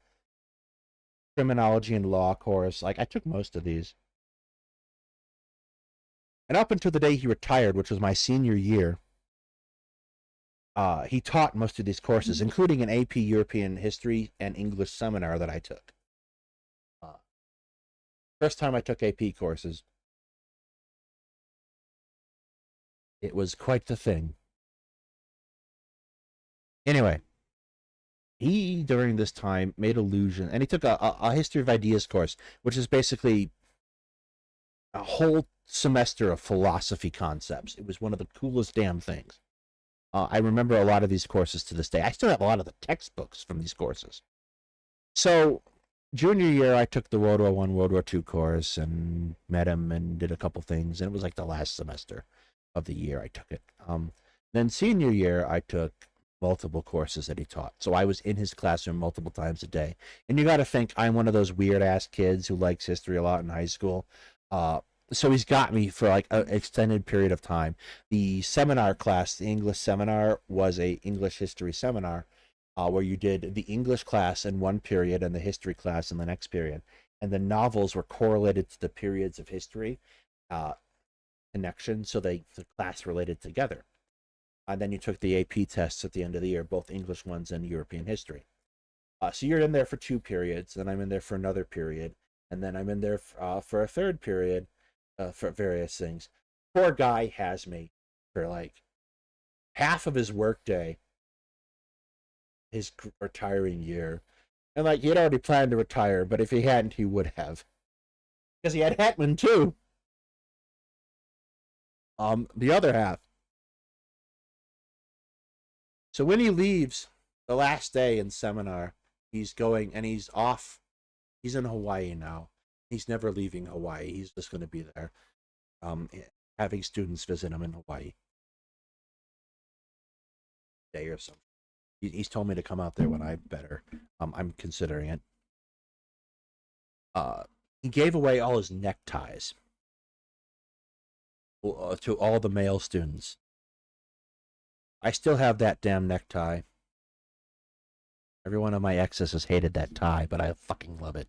criminology and law course. Like, I took most of these. And up until the day he retired, which was my senior year, he taught most of these courses, including an AP European History and English seminar that I took. First time I took AP courses, it was quite the thing. Anyway, he, during this time, made allusion, and he took a History of Ideas course, which is basically a whole semester of philosophy concepts. It was one of the coolest damn things. I remember a lot of these courses to this day. I still have a lot of the textbooks from these courses. So, junior year, I took the World War I, World War II course and met him and did a couple things. And it was like the last semester of the year I took it. Then senior year, I took multiple courses that he taught. So I was in his classroom multiple times a day. And you got to think, I'm one of those weird-ass kids who likes history a lot in high school. So he's got me for like an extended period of time. The seminar class, the English seminar, was a English history seminar where you did the English class in one period and the history class in the next period. And the novels were correlated to the periods of history connection, so the class related together. And then you took the AP tests at the end of the year, both English ones and European history. So you're in there for 2 periods, then I'm in there for another period, and then I'm in there for a third period for various things. Poor guy has me for like half of his workday, his retiring year. And like, he had already planned to retire, but if he hadn't, he would have. Because he had Hetman too. The other half, So when he leaves the last day in seminar, he's going and he's off. He's in Hawaii now. He's never leaving Hawaii. He's just going to be there, having students visit him in Hawaii. Day or something. He's told me to come out there when I better. I'm considering it. He gave away all his neckties to all the male students. I still have that damn necktie. Every one of my exes has hated that tie, but I fucking love it.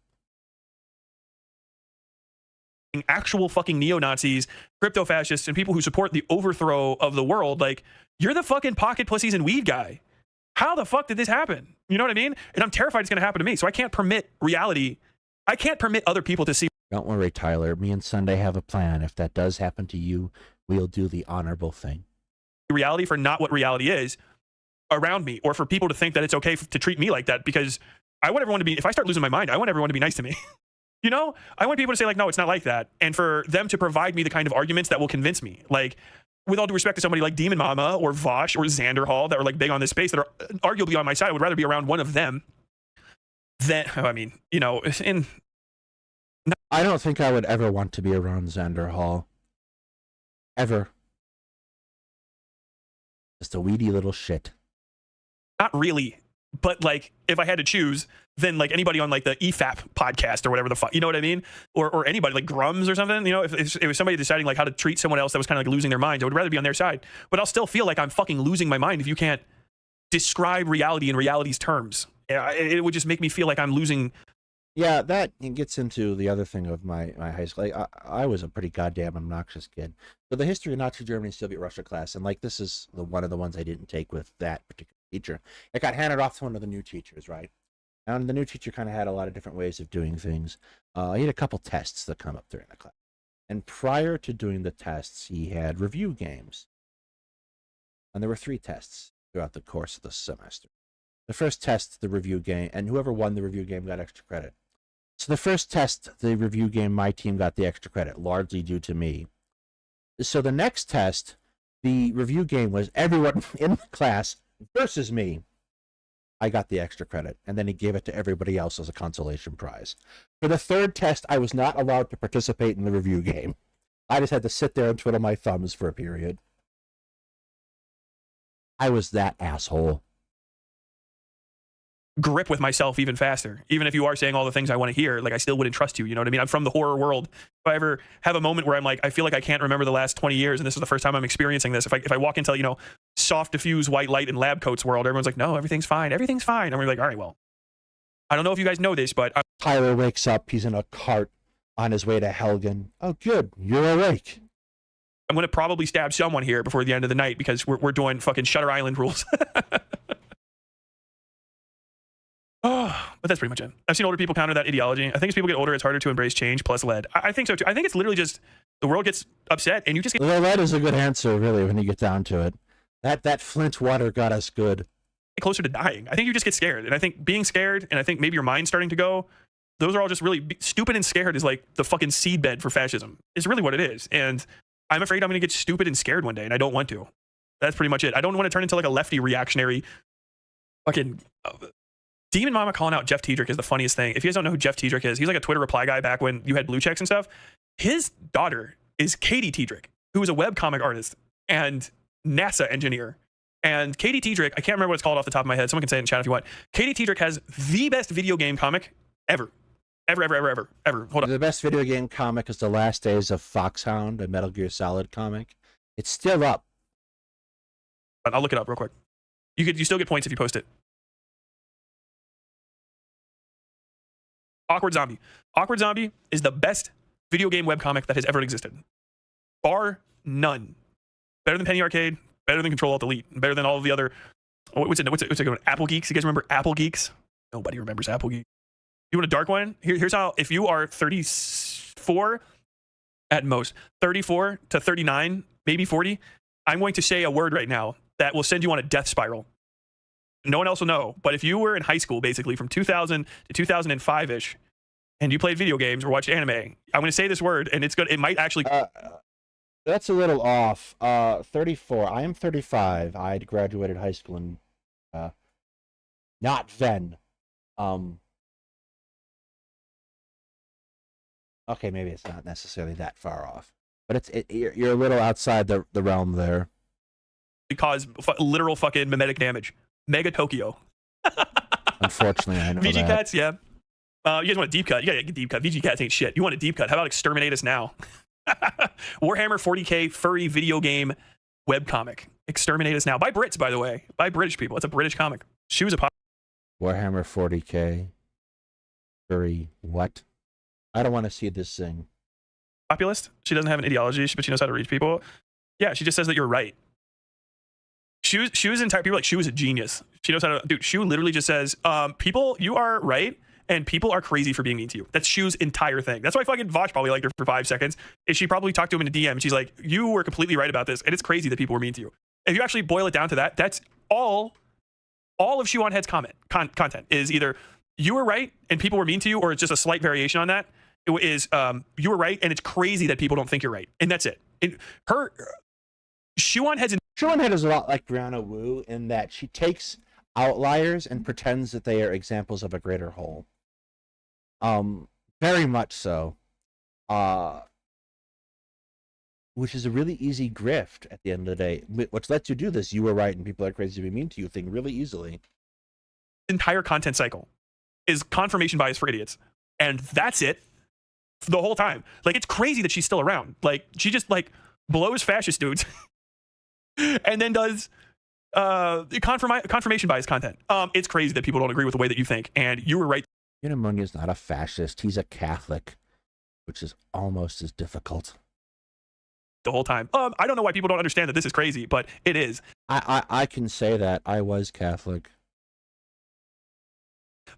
Actual fucking neo-Nazis, crypto-fascists, and people who support the overthrow of the world, like, you're the fucking pocket pussies and weed guy. How the fuck did this happen? You know what I mean? And I'm terrified it's going to happen to me. So I can't permit reality. I can't permit other people to see. Don't worry, Tyler. Me and Sunday have a plan. If that does happen to you, we'll do the honorable thing. Reality for not what reality is around me, or for people to think that it's okay to treat me like that, because I want everyone to be, if I start losing my mind, I want everyone to be nice to me. You know, I want people to say like, no, it's not like that. And for them to provide me the kind of arguments that will convince me. Like, with all due respect to somebody like Demon Mama or Vosh or Xander Hall that are like big on this space, that are arguably on my side, I would rather be around one of them than, I mean, you know, I don't think I would ever want to be around Xander Hall. Ever. Just a weedy little shit. not really. But like, if I had to choose, then like anybody on like the EFAP podcast or whatever the fuck, you know what I mean? Or anybody like Grums or something, you know, if it was somebody deciding like how to treat someone else that was kind of like losing their minds, I would rather be on their side. But I'll still feel like I'm fucking losing my mind if you can't describe reality in reality's terms. It would just make me feel like I'm losing. Yeah, that gets into the other thing of my high school. Like, I was a pretty goddamn obnoxious kid. So the history of Nazi Germany, Soviet Russia class, and like this is one of the ones I didn't take with that particular teacher. It got handed off to one of the new teachers, right? And the new teacher kind of had a lot of different ways of doing things. He had a couple tests that come up during the class. And prior to doing the tests, he had review games. And there were 3 tests throughout the course of the semester. The first test, the review game, and whoever won the review game got extra credit. So the first test, the review game, my team got the extra credit, largely due to me. So the next test, the review game was everyone in the class versus me. I got the extra credit, and then he gave it to everybody else as a consolation prize. For the third test, I was not allowed to participate in the review game. I just had to sit there and twiddle my thumbs for a period. I was that asshole. Grip with myself even faster. Even if you are saying all the things I want to hear, like I still wouldn't trust you. You know what I mean? I'm from the horror world. If I ever have a moment where I'm like, I feel like I can't remember the last 20 years, and this is the first time I'm experiencing this. If I walk into, you know, soft diffuse white light and lab coats world, everyone's like, no, everything's fine. Everything's fine. And we're like, all right, well, I don't know if you guys know this, but Tyler wakes up. He's in a cart on his way to Helgen. Oh, good. You're awake. I'm going to probably stab someone here before the end of the night because we're doing fucking Shutter Island rules. Oh, but that's pretty much it. I've seen older people counter that ideology. I think as people get older, it's harder to embrace change plus lead. I think so too. I think it's literally just the world gets upset and you just get Well, that is a good answer, really, when you get down to it. That Flint water got us good. closer to dying. I think you just get scared. And I think being scared, and I think maybe your mind's starting to go, those are all just really stupid, and scared is like the fucking seedbed for fascism. It's really what it is. And I'm afraid I'm going to get stupid and scared one day, and I don't want to. That's pretty much it. I don't want to turn into like a lefty reactionary fucking... Demon Mama calling out Jeff Tiedrick is the funniest thing. If you guys don't know who Jeff Tiedrick is, he's like a Twitter reply guy back when you had blue checks and stuff. His daughter is Katie Tiedrick, who is a webcomic artist and NASA engineer. And Katie Tiedrick, I can't remember what it's called off the top of my head. Someone can say it in chat if you want. Katie Tiedrick has the best video game comic ever. Ever. Hold on. The best video game comic is The Last Days of Foxhound, a Metal Gear Solid comic. It's still up. I'll look it up real quick. You still get points if you post it. Awkward Zombie. Awkward Zombie is the best video game webcomic that has ever existed. Bar none. Better than Penny Arcade, better than Control Alt Delete, better than all of the other... What's it going? Apple Geeks? You guys remember Apple Geeks? Nobody remembers Apple Geeks. You want a dark one? Here's how, if you are 34 at most, 34 to 39, maybe 40, I'm going to say a word right now that will send you on a death spiral. No one else will know, but if you were in high school, basically from 2000 to 2005-ish, and you played video games or watched anime, I'm going to say this word, and it's good. It might actually... That's a little off. 34. I am 35. I graduated high school in not Ven. Okay, maybe it's not necessarily that far off, but you're a little outside the realm there. Cause literal fucking mimetic damage. Mega Tokyo. Unfortunately, I know VG that. Cats, yeah. You guys want a deep cut? You gotta get deep cut. VG Cats ain't shit. You want a deep cut? How about Exterminate Us Now? Warhammer 40k furry video game webcomic. Exterminate Us Now. By Brits, by the way. By British people. It's a British comic. She was a Warhammer 40k furry what? I don't want to see this thing. populist. She doesn't have an ideology, but she knows how to reach people. Yeah, she just says that you're right. She was entire people like she was a genius. She knows how to dude. Shu literally just says, people, you are right, and people are crazy for being mean to you. That's Shu's entire thing. That's why fucking Vosh probably liked her for 5 seconds. Is she probably talked to him in a DM and she's like, you were completely right about this, and it's crazy that people were mean to you. If you actually boil it down to that, that's all of Shuan Head's content is either you were right and people were mean to you, or it's just a slight variation on that. It is you were right and it's crazy that people don't think you're right, and that's it. Shuan Head's Shuan Head is a lot like Brianna Wu in that she takes outliers and pretends that they are examples of a greater whole. Very much so. Which is a really easy grift at the end of the day, which lets you do this you were right and people are crazy to be mean to you thing really easily. entire content cycle is confirmation bias for idiots, and that's it the whole time. Like, it's crazy that she's still around. Like, she just like blows fascist dudes and then does confirmation bias content. It's crazy that people don't agree with the way that you think, and you were right. Unimonia is not a fascist, he's a Catholic, which is almost as difficult The whole time. I don't know why people don't understand that this is crazy, but it is. I can say that I was Catholic.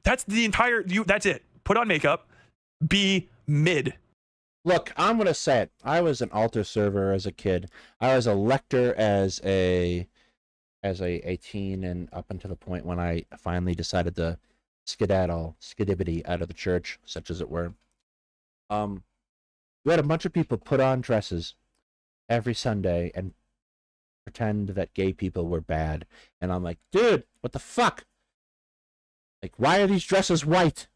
That's the entire that's it. Put on makeup, be mid. Look, I'm gonna say it. I was an altar server as a kid. I was a lector as a teen, and up until the point when I finally decided to skidibbity out of the church, such as it were. We had a bunch of people put on dresses every Sunday and pretend that gay people were bad, and I'm like, dude, what the fuck? Like, why are these dresses white?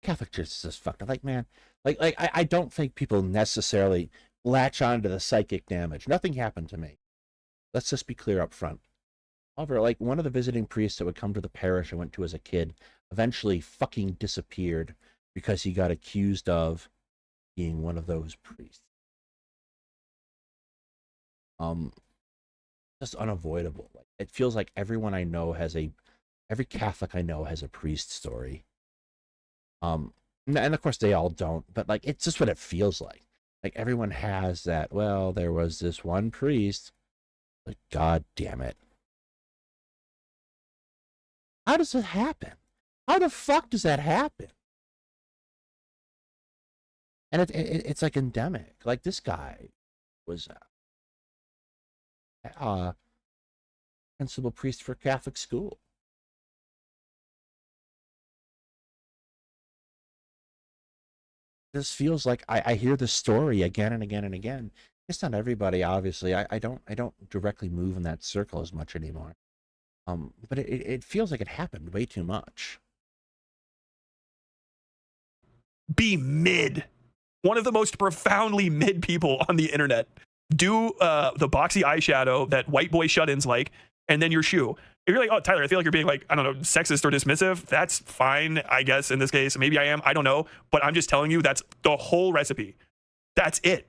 Catholic Church is just fucked up. Like, man, I don't think people necessarily latch on to the psychic damage. Nothing happened to me. Let's just be clear up front. However, like, one of the visiting priests that would come to the parish I went to as a kid eventually fucking disappeared because he got accused of being one of those priests. Just unavoidable. Like, it feels like everyone I know every Catholic I know has a priest story. And of course they all don't, but like, it's just what it feels like. Like, everyone has that, well, there was this one priest. Like, God damn it. How does it happen? How the fuck does that happen? And it's like endemic. Like, this guy was principal priest for a Catholic school. This feels like I hear the story again and again and again. It's not everybody, obviously. I don't directly move in that circle as much anymore. But it feels like it happened way too much. Be mid. One of the most profoundly mid people on the internet. Do the boxy eyeshadow that white boy shut-ins like, and then your shoe. If you're like, oh, Tyler, I feel like you're being like, I don't know, sexist or dismissive, that's fine, I guess, in this case. Maybe I am, I don't know. But I'm just telling you, that's the whole recipe. That's it.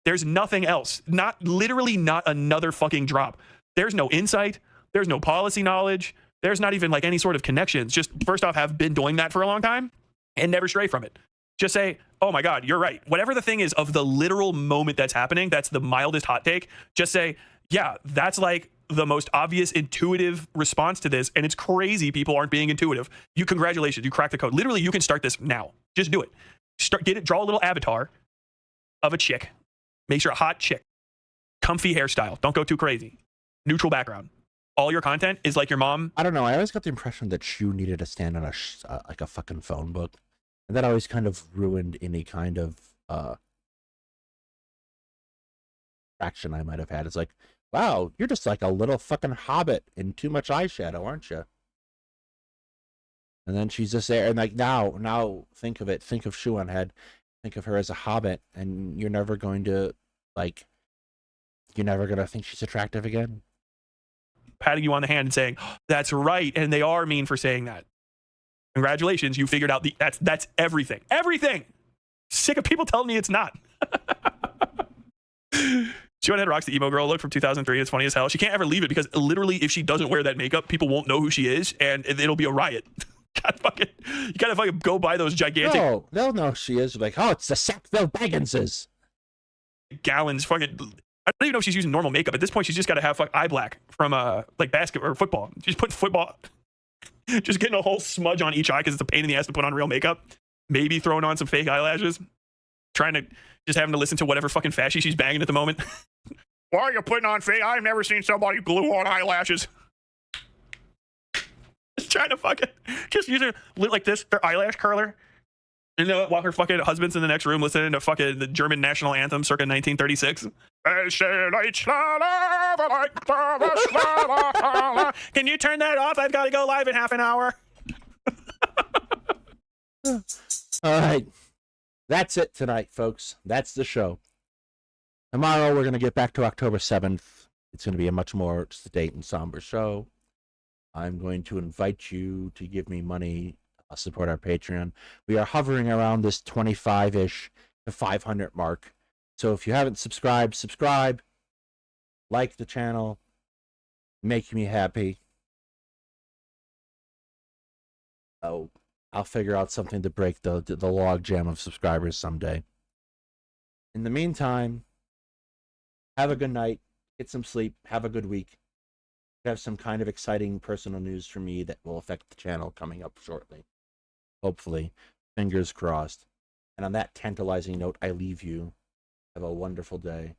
There's nothing else. Literally not another fucking drop. There's no insight. There's no policy knowledge. There's not even like any sort of connections. Just first off, have been doing that for a long time and never stray from it. Just say, oh my God, you're right. Whatever the thing is of the literal moment that's happening, that's the mildest hot take. Just say, yeah, that's like the most obvious intuitive response to this. And it's crazy people aren't being intuitive. Congratulations, you cracked the code. Literally, you can start this now. Just do it. Draw a little avatar of a chick. Make sure a hot chick. Comfy hairstyle. Don't go too crazy. Neutral background. All your content is like your mom. I don't know. I always got the impression that Shu needed to stand on like a fucking phone book. And that always kind of ruined any kind of attraction I might have had. It's like, wow, you're just like a little fucking hobbit in too much eyeshadow, aren't you? And then she's just there, and like now think of it. Think of Shoe on Head. Think of her as a hobbit, and you're never going to think she's attractive again. Patting you on the hand and saying, oh, that's right, and they are mean for saying that. Congratulations, you figured out that's everything. Everything! Sick of people telling me it's not. Shoe on Head rocks the emo girl look from 2003. It's funny as hell. She can't ever leave it because literally if she doesn't wear that makeup, people won't know who she is, and it'll be a riot. You gotta fucking go buy those gigantic. No, they'll know who she is. Like, oh, it's the Sackville Bagginses. Gallons fucking. I don't even know if she's using normal makeup. At this point, she's just got to have eye black from like basketball or football. Just put football. Just getting a whole smudge on each eye because it's a pain in the ass to put on real makeup. Maybe throwing on some fake eyelashes. Just having to listen to whatever fucking fashy she's banging at the moment. Why are you putting on fake? I've never seen somebody glue on eyelashes. Just trying to fucking just use her like this, their eyelash curler. You know, while her fucking husband's in the next room listening to fucking the German national anthem circa 1936. Can you turn that off? I've got to go live in half an hour. All right. That's it tonight, folks. That's the show. Tomorrow, we're going to get back to October 7th. It's going to be a much more sedate and somber show. I'm going to invite you to give me money, support our Patreon. We are hovering around this 25-ish to 500 mark. So if you haven't subscribed, subscribe. Like the channel. Make me happy. Oh, I'll figure out something to break the log jam of subscribers someday. In the meantime, have a good night. Get some sleep. Have a good week. Have some kind of exciting personal news for me that will affect the channel coming up shortly. Hopefully. Fingers crossed. And on that tantalizing note, I leave you. Have a wonderful day.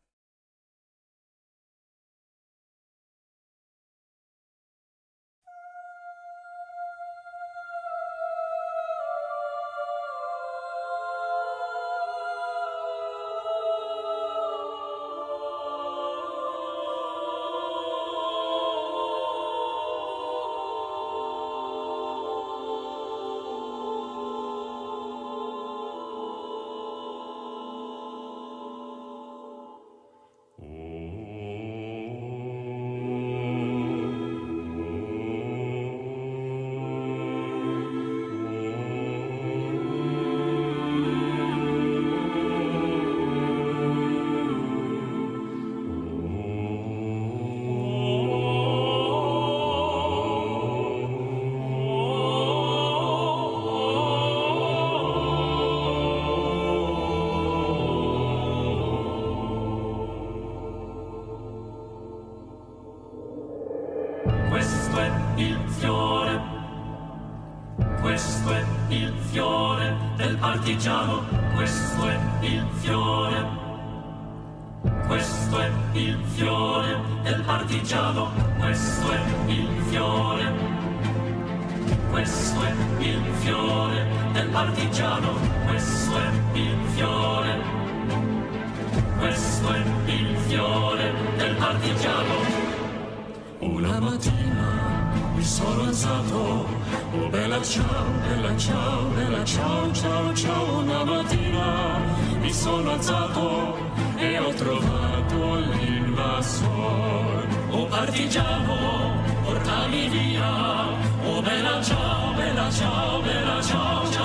Questo è il fiore, questo è il fiore del partigiano, questo è il fiore, questo è il fiore del partigiano, questo è il fiore, questo è il fiore del partigiano, questo è il fiore, questo è il fiore del partigiano. Una mattina mi sono alzato, oh bella ciao, bella ciao, bella ciao, ciao, ciao. Una mattina mi sono alzato e ho trovato l'invasor. Oh partigiano, portami via, oh bella ciao, bella ciao, bella ciao, ciao.